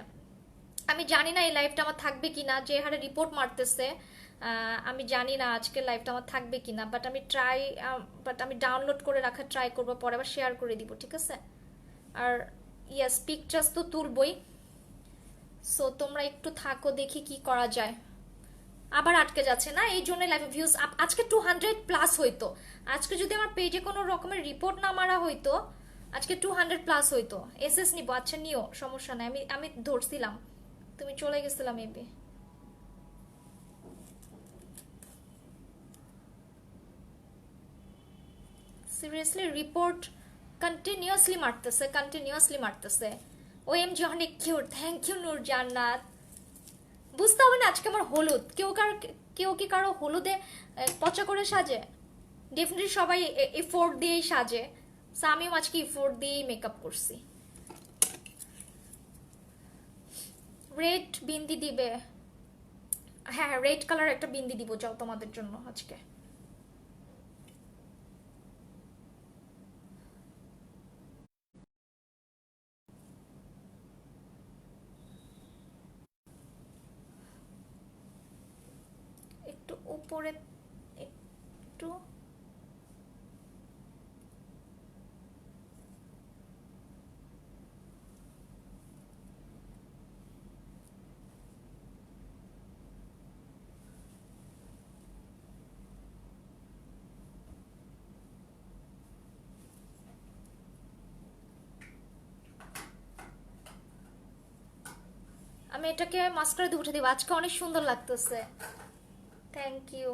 A: আমি জানি না এই লাইফটা আমার থাকবে কিনা, যে হারে রিপোর্ট মারতেছে। আমি জানি না আজকের লাইফটা আমার থাকবে কিনা, বাট আমি ডাউনলোড করে রাখার ট্রাই করবো, পরে আবার শেয়ার করে দিব, ঠিক আছে? আর ইয়াস, পিকচার্স তো তুলবই। সো তোমরা একটু থাকো, দেখি কি করা যায়। আবার আটকে যাচ্ছে না, এই জন্য লাইভ ভিউজ আজকে 200+ হইতো। আজকে যদি আমার পেজে কোনো রকমের রিপোর্ট না মারা হইতো আজকে 200+ হইতো। এসএস নিবো, আচ্ছা নিও, সমস্যা নাই। আমি ধরছিলাম, তুমি চলে গেছিলাম মেবি। সিরিয়াসলি রিপোর্ট কন্টিনিউয়াসলি মারতেছে। ওএমজি অনেক কিউট, থ্যাংক ইউ নূর জান্নাত। বুঝতে হবে না আজকে আমার হলুদ, কেউ কি কারো হলুদে পচা করে সাজে? ডেফিনেটলি সবাই এফোর্ট দিয়েই সাজে। সো আমিও আজকে এফোর্ট দিয়েই মেকআপ করছি। রেড বিন্দি দিবে? হ্যাঁ রেড কালার একটা বিন্দি দিব, যাও তোমাদের জন্য আজকে। একটু উপরে, একটু আমি এটাকে মাস্কারা দিয়ে উঠে দিব। আজকে অনেক সুন্দর লাগতেছে, থ্যাংক ইউ।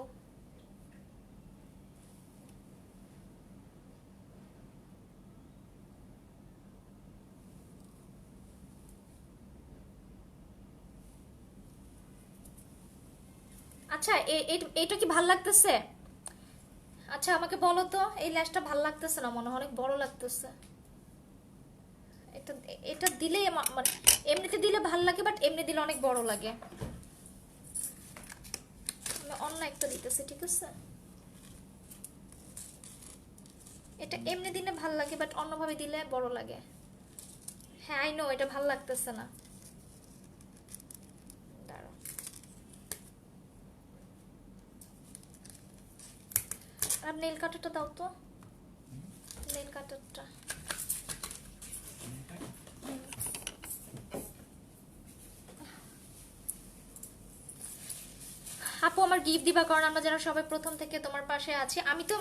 A: আচ্ছা এটা কি ভাল লাগতেছে? আচ্ছা আমাকে বলো তো, এই ল্যাশটা ভাল লাগতেছে না, মনে হয় অনেক বড় লাগতেছে। এটা এটা দিলেই মানে এমনিতে দিলে ভাল লাগে, বাট এমনি দিলে অনেক বড় লাগে। আমি অন্য একটা দিতেছি, ঠিক আছে? এটা এমনি দিলে ভাল লাগে, বাট অন্যভাবে দিলে বড় লাগে। হ্যাঁ আই নো, এটা ভাল লাগতেছে না। দাঁড়াও, আর নেল কাটারটা দাও তো, নেল কাটারটা। আপু আমার গিফট দিবা, কারণ আমরা যারা সবাই প্রথম থেকে তোমার পাশে আছি। আমি তো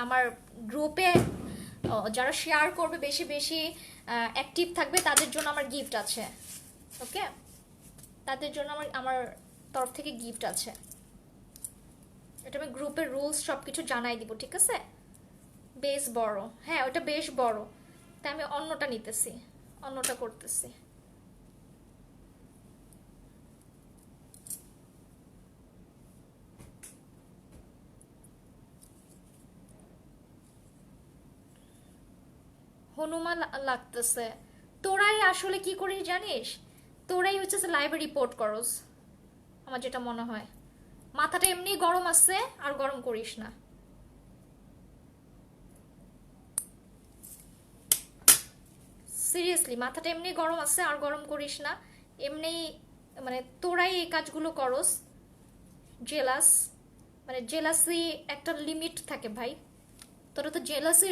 A: আমার গ্রুপে যারা শেয়ার করবে, বেশি বেশি অ্যাক্টিভ থাকবে, তাদের জন্য আমার গিফট আছে, ওকে? তাদের জন্য আমার তরফ থেকে গিফট আছে। এটা আমি গ্রুপের রুলস সবকিছু জানাই দিব, ঠিক আছে? বেশ বড়, হ্যাঁ ওটা বেশ বড়, তাই আমি অন্যটা নিতেছি, অন্যটা করতেছি। হনুমান লাগতেছে। তোরাই আসলে কি করিস জানিস, তোরাই হচ্ছে লাইভে রিপোর্ট করস, আমার যেটা মনে হয়। মাথাটা এমনি গরম আছে, আর গরম করিস না। সিরিয়াসলি মাথাটা এমনি গরম আছে, আর গরম করিস না। এমনি মানে তোরাই এই কাজগুলো করস, জেলাস, মানে জেলাসি একটা লিমিট থাকে ভাই। তোরা তো জেলাসি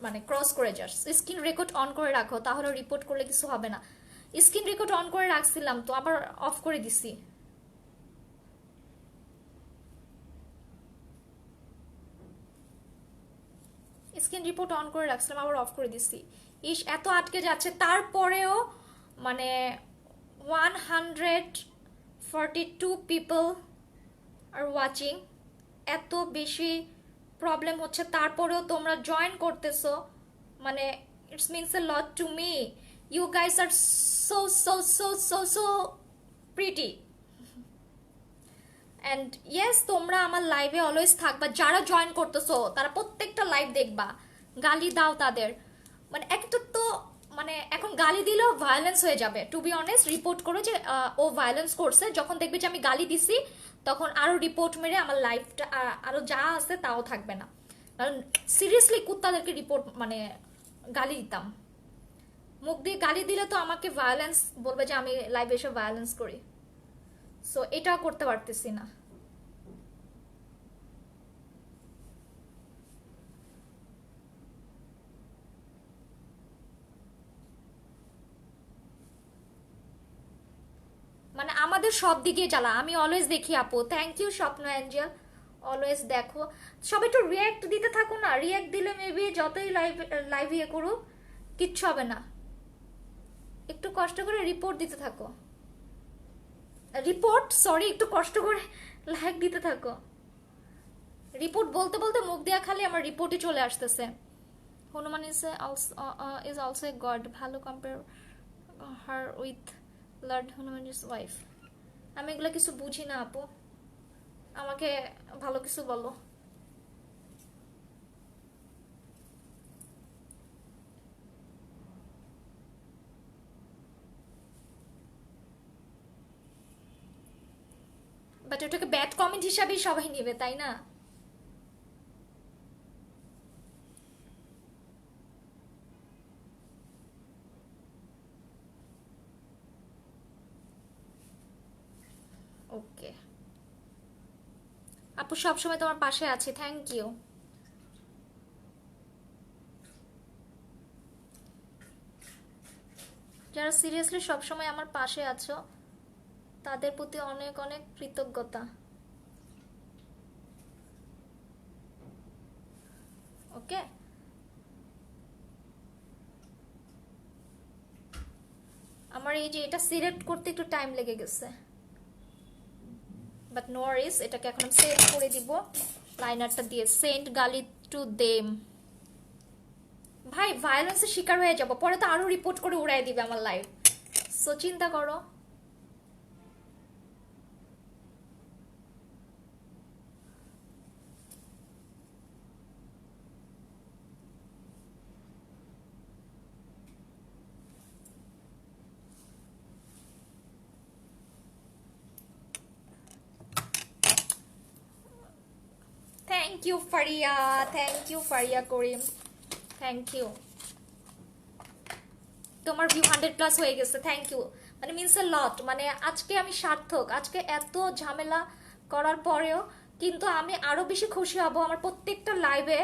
A: মানে ক্রস করে যাস। স্ক্রিন রেকর্ড অন করে রাখো, তাহলে রিপোর্ট করলে কিছু হবে না। স্ক্রিন রেকর্ড অন করে রাখছিলাম তো আবার অফ করে দিছি। স্ক্রিন রিপোর্ট অন করে রাখছিলাম, আবার অফ করে দিছি। ইস এত আটকে যাচ্ছে, তারপরেও মানে 142 পিপল আর ওয়াচিং, এত বেশি প্রবলেম হচ্ছে, তারপরেও তোমরা জয়েন করতেছো, মানে it's means a lot to me. You guys আর so so so so so pretty. And yes, তোমরা আমার লাইভে অলওয়েজ থাকবা, যারা জয়েন করতেছো তারা প্রত্যেকটা লাইভ দেখবা, গালি দাও তাদের। মানে একটা তো মানে এখন গালি দিলেও ভায়োলেন্স হয়ে যাবে। টু বি অনেস্ট, রিপোর্ট করো যে ও ভায়োলেন্স করছে, যখন দেখবে যে আমি গালি দিছি তখন আরো রিপোর্ট মেরে আমার লাইফটা আরো যা আছে তাও থাকবে না। কারণ সিরিয়াসলি কুত্তাদেরকে রিপোর্ট মানে গালি দিতাম, মুখ দিয়ে গালি দিলে তো আমাকে ভায়োলেন্স বলবে যে আমি লাইভে এসে ভায়োলেন্স করি। সো এটাও করতে পারতেছি না। মানে আমাদের সব দিকে জ্বালা, আমি অলওয়েজ দেখি আপু। থ্যাংক ইউ স্বপ্ন অ্যাঞ্জেল, অলওয়েজ দেখো। সবাই একটু রিয়্যাক্ট দিতে থাকো না, রিয়্যাক্ট দিলে মেবি যতই লাইভ ইয়ে করুক কিচ্ছু হবে না। একটু কষ্ট করে রিপোর্ট দিতে থাকো, রিপোর্ট সরি, একটু কষ্ট করে লাইক দিতে থাকো। রিপোর্ট বলতে বলতে মুখ দেওয়া খালি আমার রিপোর্টই চলে আসতেছে। Hanuman is also a god, ভালো compare her with lord Hanuman is wife. আমি এগুলো কিছু বুঝি না আপু, আমাকে ভালো কিছু বলো। বাট ওটাকে ব্যাড কমেন্ট হিসাবেই সবাই নেবে, তাই না? ওকে আপু, সবসময় তোমার পাশে আছি, থ্যাংক ইউ। যারা সিরিয়াসলি সবসময় আমার পাশে আছো তাদের প্রতি অনেক অনেক কৃতজ্ঞতা। ওকে, আমার এই যে এটা সিলেক্ট করতে একটু টাইম লেগে গেছে, বাট নো ওয়ারিস, এটাকে এখন আমি সেভ করে দিব লাইনারটা দিয়ে। সেন্ড গালি টু দেম। ভাই ভায়োলেন্সের শিকার হয়ে যাব, পরে তো আরো রিপোর্ট করে উড়াই দিবে আমার লাইভ। সো চিন্তা করো। Thank you Faria, thank you Faria Karim, thank you. তোমার ভিউ 100+ হয়ে গেছে, থ্যাংক ইউ। মানে মিনস এ লট, মানে আজকে আমি সার্থক, আজকে এত ঝামেলা করার পরেও কিন্তু আমি আরো বেশি খুশি হব আমার প্রত্যেকটা লাইভে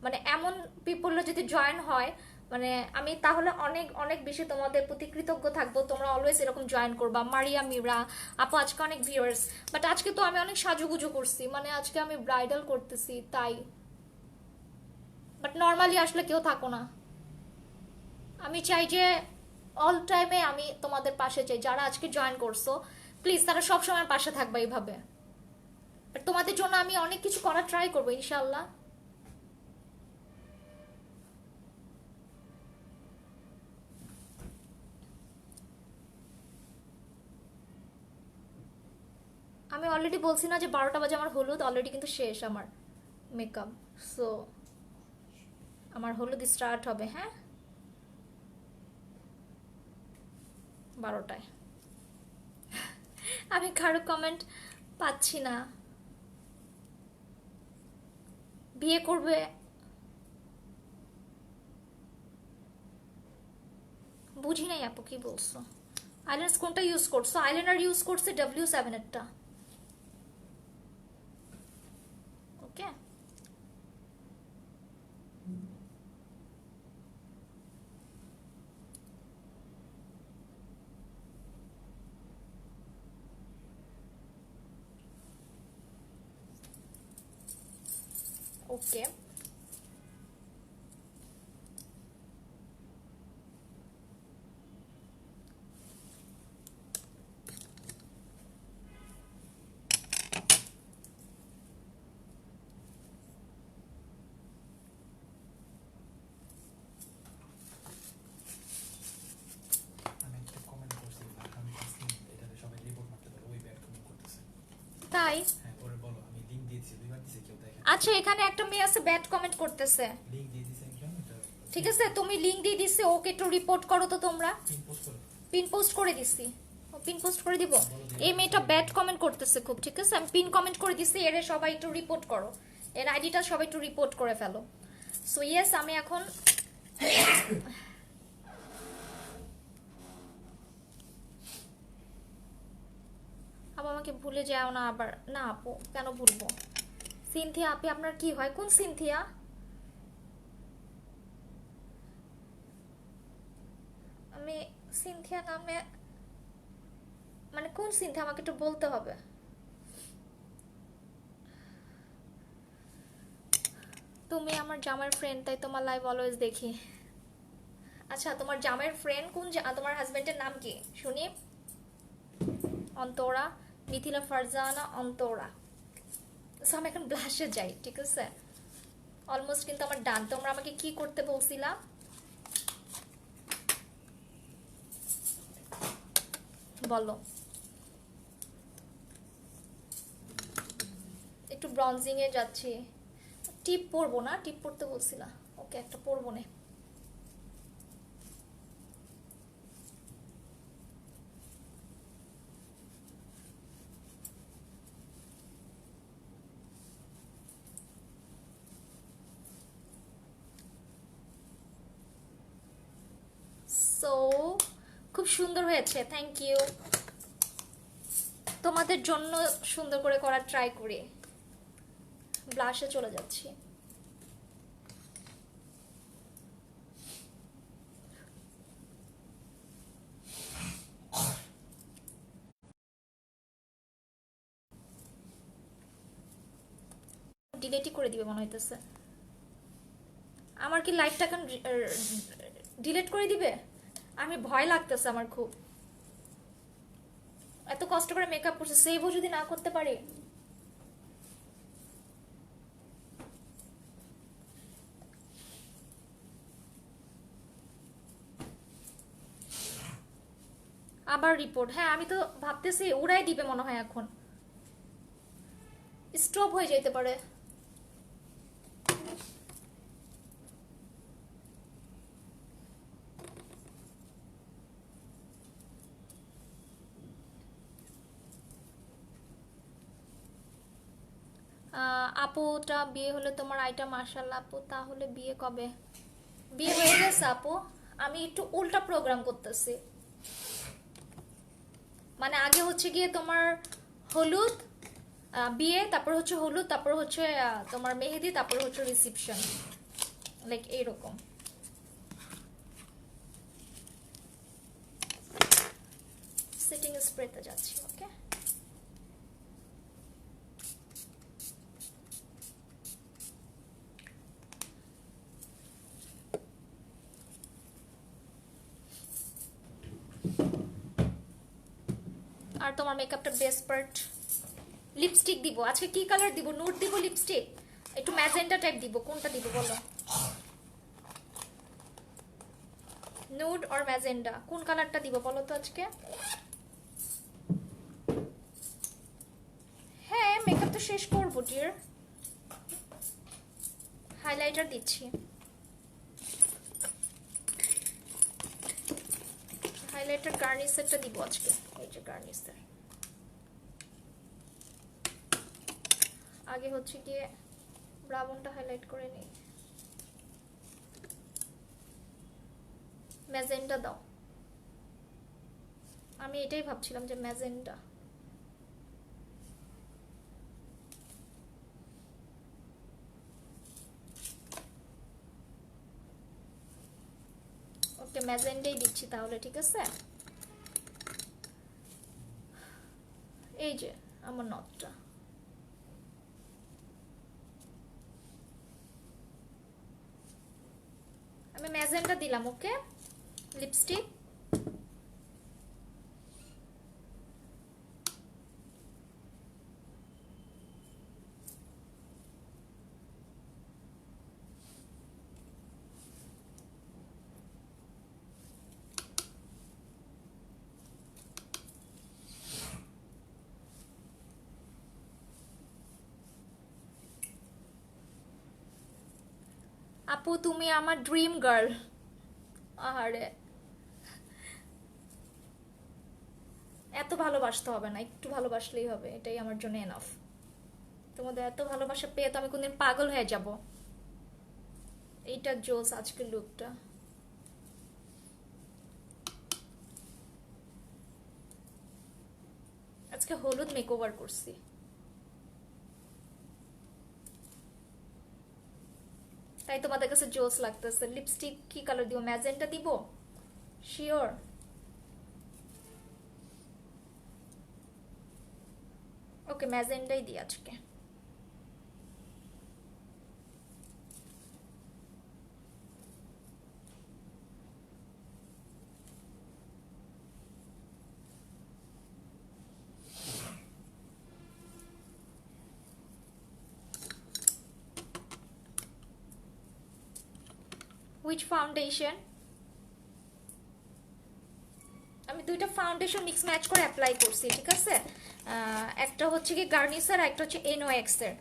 A: মানে এমন পিপলরা যদি জয়েন হয়, মানে আমি তাহলে অনেক অনেক বেশি তোমাদের প্রতি কৃতজ্ঞ থাকবো। তোমরা অলওয়েজ এরকম জয়েন করবা। মারিয়া, মিরা আপু আজকে অনেক ভিউয়ার্স, বাট আজকে তো আমি অনেক সাজুগুজু করছি, মানে আজকে আমি ব্রাইডাল করতেছি তাই। বাট নর্মালি আসলে কেউ থাকো না। আমি চাই যে অল টাইমে আমি তোমাদের পাশে চাই। যারা আজকে জয়েন করছো প্লিজ তারা সবসময় পাশে থাকবে এইভাবে। তোমাদের জন্য আমি অনেক কিছু করার ট্রাই করবো ইনশাল্লাহ। আমি অলরেডি বলছি না যে 12টা বাজে আমার হলুদ অলরেডি কিন্তু শেষ আমার মেকআপ। সো আমার হলুদ স্টার্ট হবে, হ্যাঁ 12টায়। আমি কারো কমেন্ট পাচ্ছি না। বিয়ে করবে বুঝি নাই আপু কি বলছো। আইল্যান্ডস কোনটা ইউজ করছো? আইলাইনার ইউজ করছে W7 এরটা। ওকে, ওকে।
B: আমি একটা কমেন্ট করছি আমি তাসনিম এটাতে সবাই রিপোর্ট মারতে পারো ওই ব্যাড কমেন্ট করতেছে।
A: তাই
B: হ্যাঁ ওরে বলো আমি লিংক দিয়েছি দুইবার দিয়েছি কেউ দেখে
A: আচ্ছা, এখানে একটা মেয়ে আছে ব্যাড কমেন্ট করতেছে।
B: লিংক দিয়ে দিয়েছি একজন এটা
A: ঠিক আছে, তুমি লিংক দিয়ে দিছি, ওকে একটু রিপোর্ট করো তো তোমরা।
B: পিন পোস্ট করে
A: পিন পোস্ট করে দিছি, পিন পোস্ট করে দিব। এই মেয়েটা ব্যাড কমেন্ট করতেছে খুব, ঠিক আছে আমি পিন কমেন্ট করে দিছি, এর সবাই একটু রিপোর্ট করো, এর আইডিটা সবাই একটু রিপোর্ট করে ফেলো। সো ইয়েস, আমি এখন আবার আমাকে ভুলে যাও না আবার। না আপু, কেন ভুলবো? সিনথিয়া আপি আপনার কি হয়? কোন সিনথিয়া? আমি সিনথিয়া নামে মানে কোন সিনথিয়া আমাকে একটু বলতে হবে। তুমি আমার জামাইয়ের ফ্রেন্ড, তাই তোমার লাইভ অলওয়েজ দেখি। আচ্ছা, তোমার জামাইয়ের ফ্রেন্ড কোন? তোমার হাজবেন্ডের নাম কি শুনি? অন্তরা, মিথিলা ফারজানা অন্তরা। সো আমি এখন ব্লাশে যাই, ঠিক আছে অলমোস্ট কিন্তু আমার ডান। তোমরা আমাকে কি করতে বলছিলা? বলো। একটু ব্রঞ্জিং এ যাচ্ছি। টিপ পরবো না? টিপ পরতে বলছিলা, ওকে একটা পরবো না। সো খুব সুন্দর হয়েছে, থ্যাংক ইউ। তোমাদের জন্য সুন্দর করে করার ট্রাই করি। ব্লাশে চলে যাচ্ছি। ডিলেটই করে দিবে মনে হইতেছে। আমার কি লাইভটা এখন ডিলিট করে দিবে? আমি ভয় লাগতেছে আমার খুব। এত কষ্ট করে মেকআপ করছে, সেভও যদি না করতে পারি। আবার রিপোর্ট? হ্যাঁ আমি তো ভাবতেছি উড়াই দিবে মনে হয়, এখন স্টপ হয়ে যেতে পারে। আপুটা বিয়ে হলে তোমার আইটা মাশাআল্লাহ আপু, তাহলে বিয়ে কবে? বিয়ে হয়ে গেছে আপু, আমি একটু উল্টা প্রোগ্রাম করতেছি। মানে আগে হচ্ছে গিয়ে তোমার হলুদ, বিয়ে, তারপর হচ্ছে হলুদ, তারপর হচ্ছে তোমার মেহেদি, তারপর হচ্ছে রিসেপশন, লাইক এইরকম। সেটিং স্প্রেতে যাচ্ছি, ওকে। আর তোমার মেকআপটা বেস্ট পার্ট। লিপস্টিক দিব আজকে, কি কালার দিব? নুড দিব লিপস্টিক, একটু ম্যাজেন্টা টাইপ দিব, কোনটা দিব বলো? নুড অর ম্যাজেন্টা, কোন কালারটা দিব বলো তো আজকে? তো শেষ করবো ডিয়ার। হাইলাইটার দিচ্ছি, হাইলাইটার গার্নিশারটা দিব আজকে। এই যে গার্নিশার, আগে হচ্ছে গিয়ে ব্রাউনটা হাইলাইট করে নেই। ম্যাজেন্টা দাও, আমি এটাই ভাবছিলাম যে ম্যাজেন্টা। ওকে, ম্যাজেন্টাই দিচ্ছি তাহলে, ঠিক আছে। এই যে আমার নটটা, আমি ম্যাজেন্টা দিলাম। ওকে, লিপস্টিক আপু তুমি আমার ড্রিম গার্ল। আহারে, এত ভালোবাসতে হবে না, একটু ভালোবাসলেই হবে, এটাই আমার জন্য এনাফ। তোমাদের এত ভালোবাসা পেয়ে তো আমি কোনদিন পাগল হয়ে যাব। এইটা জোস আজকের লুকটা। আজকে হলুদ মেকওভার করছি। তাই তোমাদের কাছে জোস লাগতেছে। লিপস্টিক কি কালার দিব? ম্যাজেন্টা দিব? শিওর? ওকে, ম্যাজেন্টাই দিই আজকে। Which foundation? আমি দুইটা ফাউন্ডেশন মিক্স ম্যাচ করে অ্যাপ্লাই করছি, ঠিক আছে। একটা হচ্ছে কি গার্নিশার, একটা হচ্ছে NOX এর।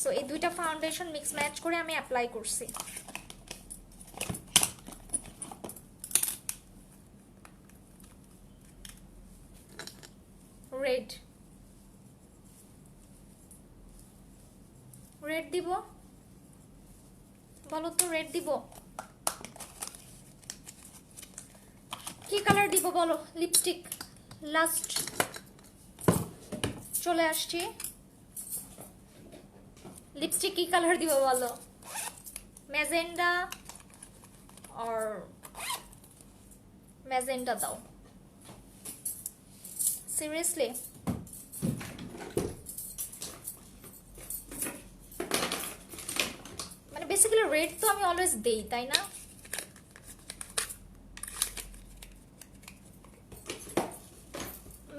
A: সো এই দুইটা ফাউন্ডেশন মিক্স ম্যাচ করে আমি অ্যাপ্লাই করছি। রেড, রেড দিব? বলো তো, রেড দিব? কি কালার দিব বলো? লিপস্টিক লাস্ট চলে আসছি। লিপস্টিক কি কালার দিব বলো? ম্যাজেন্ডা আর ম্যাজেন্ডা দাও। সিরিয়াসলি? মানে বেসিক্যালি রেড তো আমি অলওয়েজ দেই, তাই না?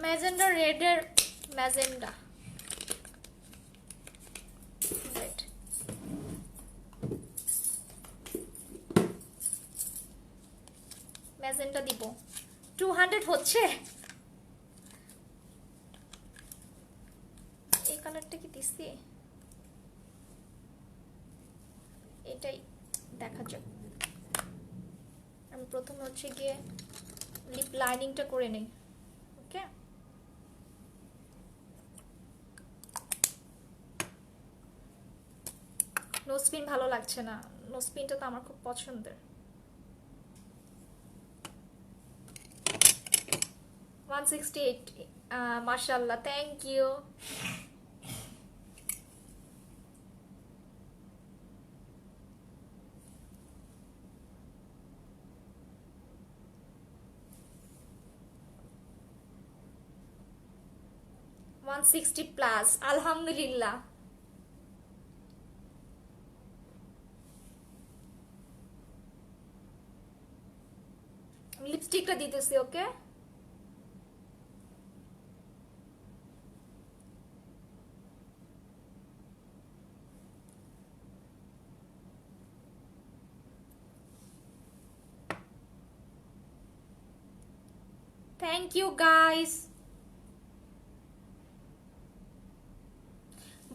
A: ম্যাজেন্ডা রেডের ম্যাজেন্ডা রেড। ম্যাজেন্টা দিব। 200 হচ্ছে। এই কালারটা কি দিছি? এটাই দেখা যাক। আমি প্রথমে হচ্ছে গিয়ে লিপ লাইনিংটা করে নেই। ওকে, নোজপিন ভালো লাগছে না। নোজপিনটা তো আমার খুব পছন্দের। 168, মাশাআল্লাহ, থ্যাংক ইউ। +160, আলহামদুলিল্লাহ। লিপস্টিকটা দিতেছি। Okay, thank you guys.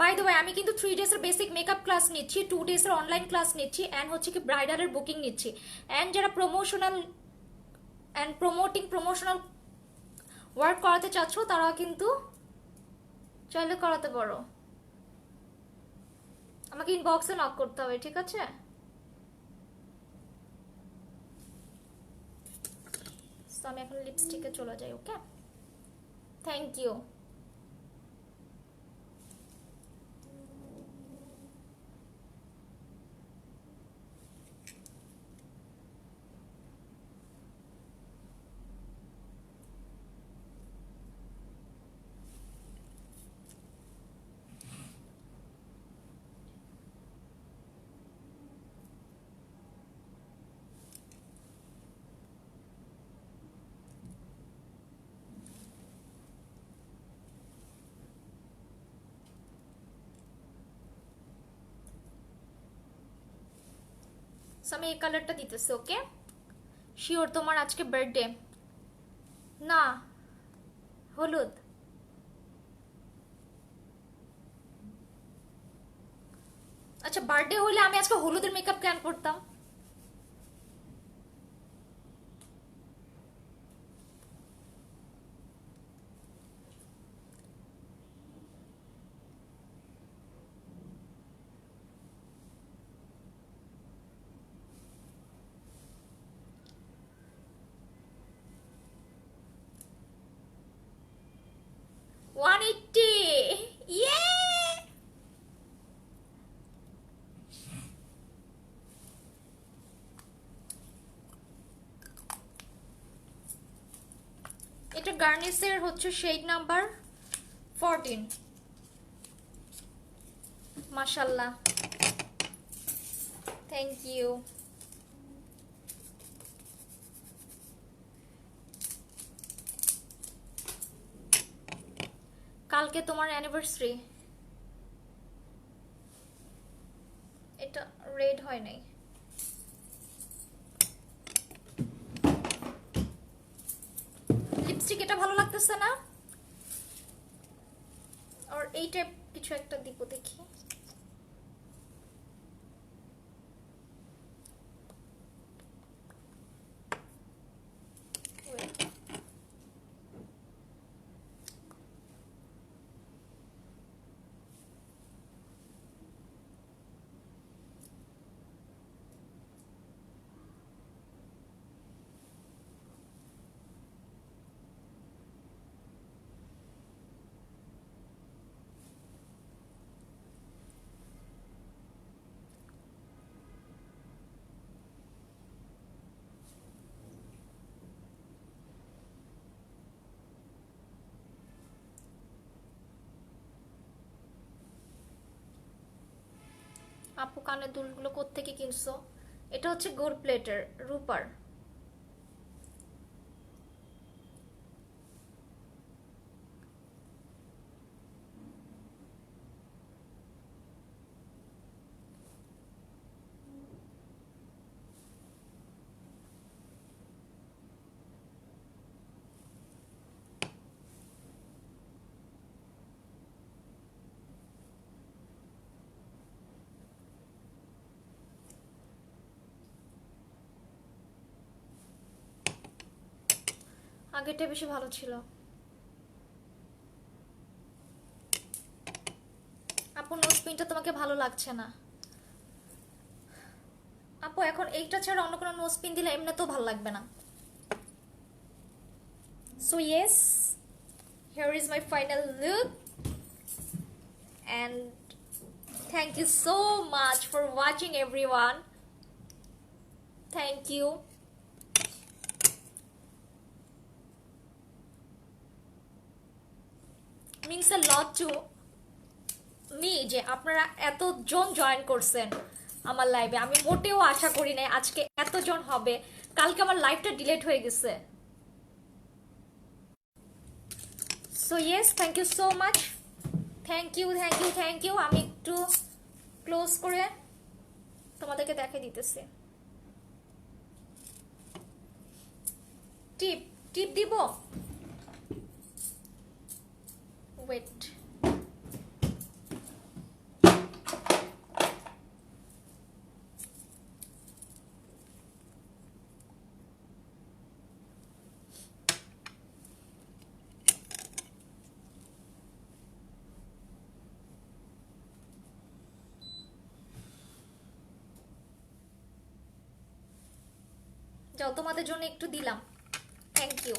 A: By the way আমি কিন্তু 3 ডেজের বেসিক মেকআপ ক্লাস নিচ্ছি, 2 ডেজের অনলাইন ক্লাস নিচ্ছি, অ্যান্ড হচ্ছে কি ব্রাইডালের বুকিং নিচ্ছি। অ্যান্ড যারা প্রমোশনাল ওয়ার্ক করাতে চাচ্ছ তারা কিন্তু চাইলে করাতে পারো। আমাকে ইনবক্সে নক করতে হবে, ঠিক আছে? তো আমি এখন লিপস্টিকে চলে যাই। ওকে, থ্যাংক ইউ। আমি এই কালারটা দিতেছি। ওকে, শিওর তোমার আজকে বার্থডে না? হলুদ। আচ্ছা, বার্থডে হইলে আমি আজকে হলুদের মেকআপ কেন করতাম? ওয়ান এইট্টি, ইয়ে! এটা গার্নিশের হচ্ছে শেড নাম্বার 14। মাশাল্লাহ, থ্যাংক ইউ। কালকে তোমার অ্যানিভার্সারি। এটা রেড হয় নাই। লিপস্টিক এটা ভালো লাগতেছে না? আর এই টাইপ কিছু একটা দিব, দেখি। Wait. আপু কানের দুলগুলো কোত্থেকে কিনছো? এটা হচ্ছে গোল্ড প্লেটের, রূপার। আগেরটা বেশি ভালো ছিল। আপু নোজ পিনটা তোমাকে ভালো লাগছে না? আপু এখন এইটা ছাড়া অন্য কোনো নোজ পিন দিলে এমনিতেও ভালো লাগবে না। So yes, here is my final look, and thank you so much for watching everyone. Thank you. Means a lot to me যে আপনারা এতজন জয়েন করছেন আমার লাইভে। আমি মোটেও আশা করি নাই আজকে এতজন হবে। কালকে আমার লাইভটা ডিলিট হয়ে গেছে। So yes, thank you so much. Thank you, thank you, thank you. আমি একটু ক্লোজ করে তোমাদেরকে দেখে দিতেছি। টিপ টিপ দিব, ওয়েট। যাও, তোমাদের জন্য একটু দিলাম। Thank you.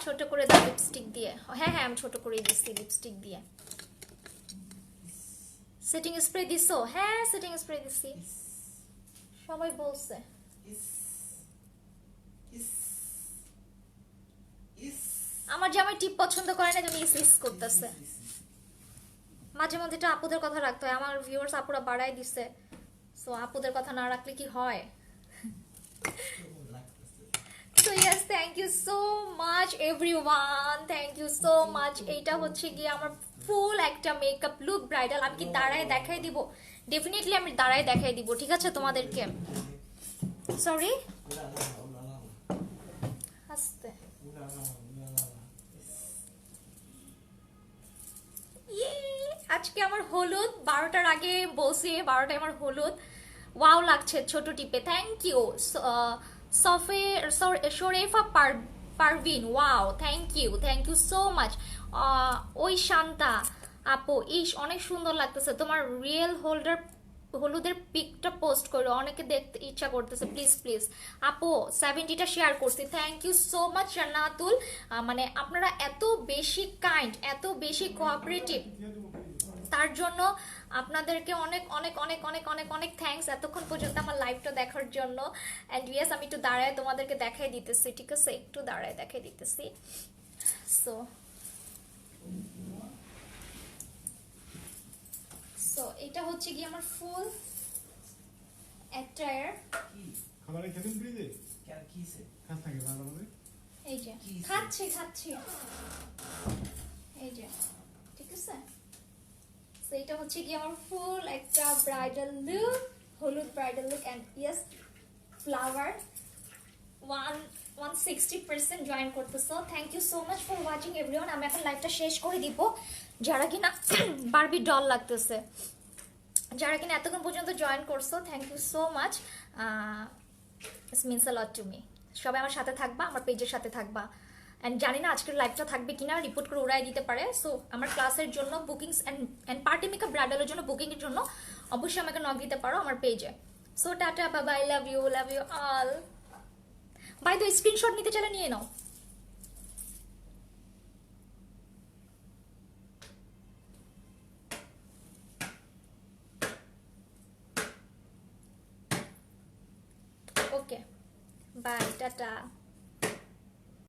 A: ছোট করে দাও লিপস্টিক দিয়ে। হ্যাঁ হ্যাঁ, আমি ছোট করেই দিচ্ছি লিপস্টিক দিয়ে। সেটিং স্প্রে দিছো? হ্যাঁ সেটিং স্প্রে দিছি, সবাই বলছে। আমার জামাই টিপ পছন্দ করে না, তুমি ইস ইস করতেছে। মাঝে মধ্যে এটা আপুদের কথা রাখতে হয়, আমার ভিউয়ার্স আপুরা বাড়াই দিছে, সো আপুদের কথা না রাখলে কি হয়? So yes, thank you so much everyone, thank you so much. এইটা হচ্ছে গিয়ে আমার ফুল একটা মেকআপ লুক ব্রাইডাল। আমি কি দাঁড়ায় দেখাই দিব? ডেফিনেটলি আমি দাঁড়ায় দেখাই দিব, ঠিক আছে তোমাদেরকে। সরি, আস্তে। আজকে আমার হলুদ 12টার আগে বসে, 12টায় আমার হলুদ। ওয়াও লাগছে ছোট টিপে, thank you. Sharifa Parvin, wow thank you so much. ওই শান্তা আপু, ইস অনেক সুন্দর লাগতেছে তোমার রিয়েল হলুদের পিকটা পোস্ট করো, অনেকে দেখতে ইচ্ছা করতেছে, প্লিজ প্লিজ। আপু 70টা শেয়ার করছি, থ্যাংক ইউ সো মাচ জান্নাতুল। মানে আপনারা এত বেশি কাইন্ড, এত বেশি কোঅপারেটিভ, তার জন্য আপনাদেরকে অনেক অনেক অনেক অনেক অনেক অনেক থ্যাঙ্কস এতক্ষণ পর্যন্ত আমার লাইভটা দেখার জন্য। অ্যান্ড ইয়েস, আমি একটু দাঁড়ায় তোমাদেরকে দেখাই দিতেছি, ঠিক আছে? একটু দাঁড়ায় দেখাই দিতেছি। সো এটা হচ্ছে কি আমার ফুল অ্যাটায়ার।
C: খাবারে খেতেন ফ্রিজে?
B: কেন কিসে?
C: খাস থাকে ভালো করে।
A: এই যে খাচ্ছি এই যে, ঠিক আছে? সো এটা হচ্ছে কি আমার ফুল একটা ব্রাইডাল লুক, হলুদ bridal look. And yes, flower 160% join করতেছো, thank you so much for watching everyone. আমি এখন লাইভটা শেষ করে দিব। যারা কিনা বারবি ডল লাগতেছে, যারা কিনা এতক্ষণ পর্যন্ত জয়েন করছো, thank you so much. It's means a lot to me. সবাই আমার সাথে থাকবা, আমার পেজের সাথে থাকবা। অ্যান্ড জানি না আজকের লাইভটা থাকবে কিনা, রিপোর্ট করে উড়াই দিতে পারে। সো আমার ক্লাসের জন্য বুকিংস অ্যান্ড পার্টি মেকআপ ব্রাইডালের জন্য বুকিংয়ের জন্য অবশ্যই আমাকে নক দিতে পারো আমার পেজে। So tata, bye, love you all. By the screenshot নিতে চাইলে নিয়ে নাও। ওকে, বাই, টাটা।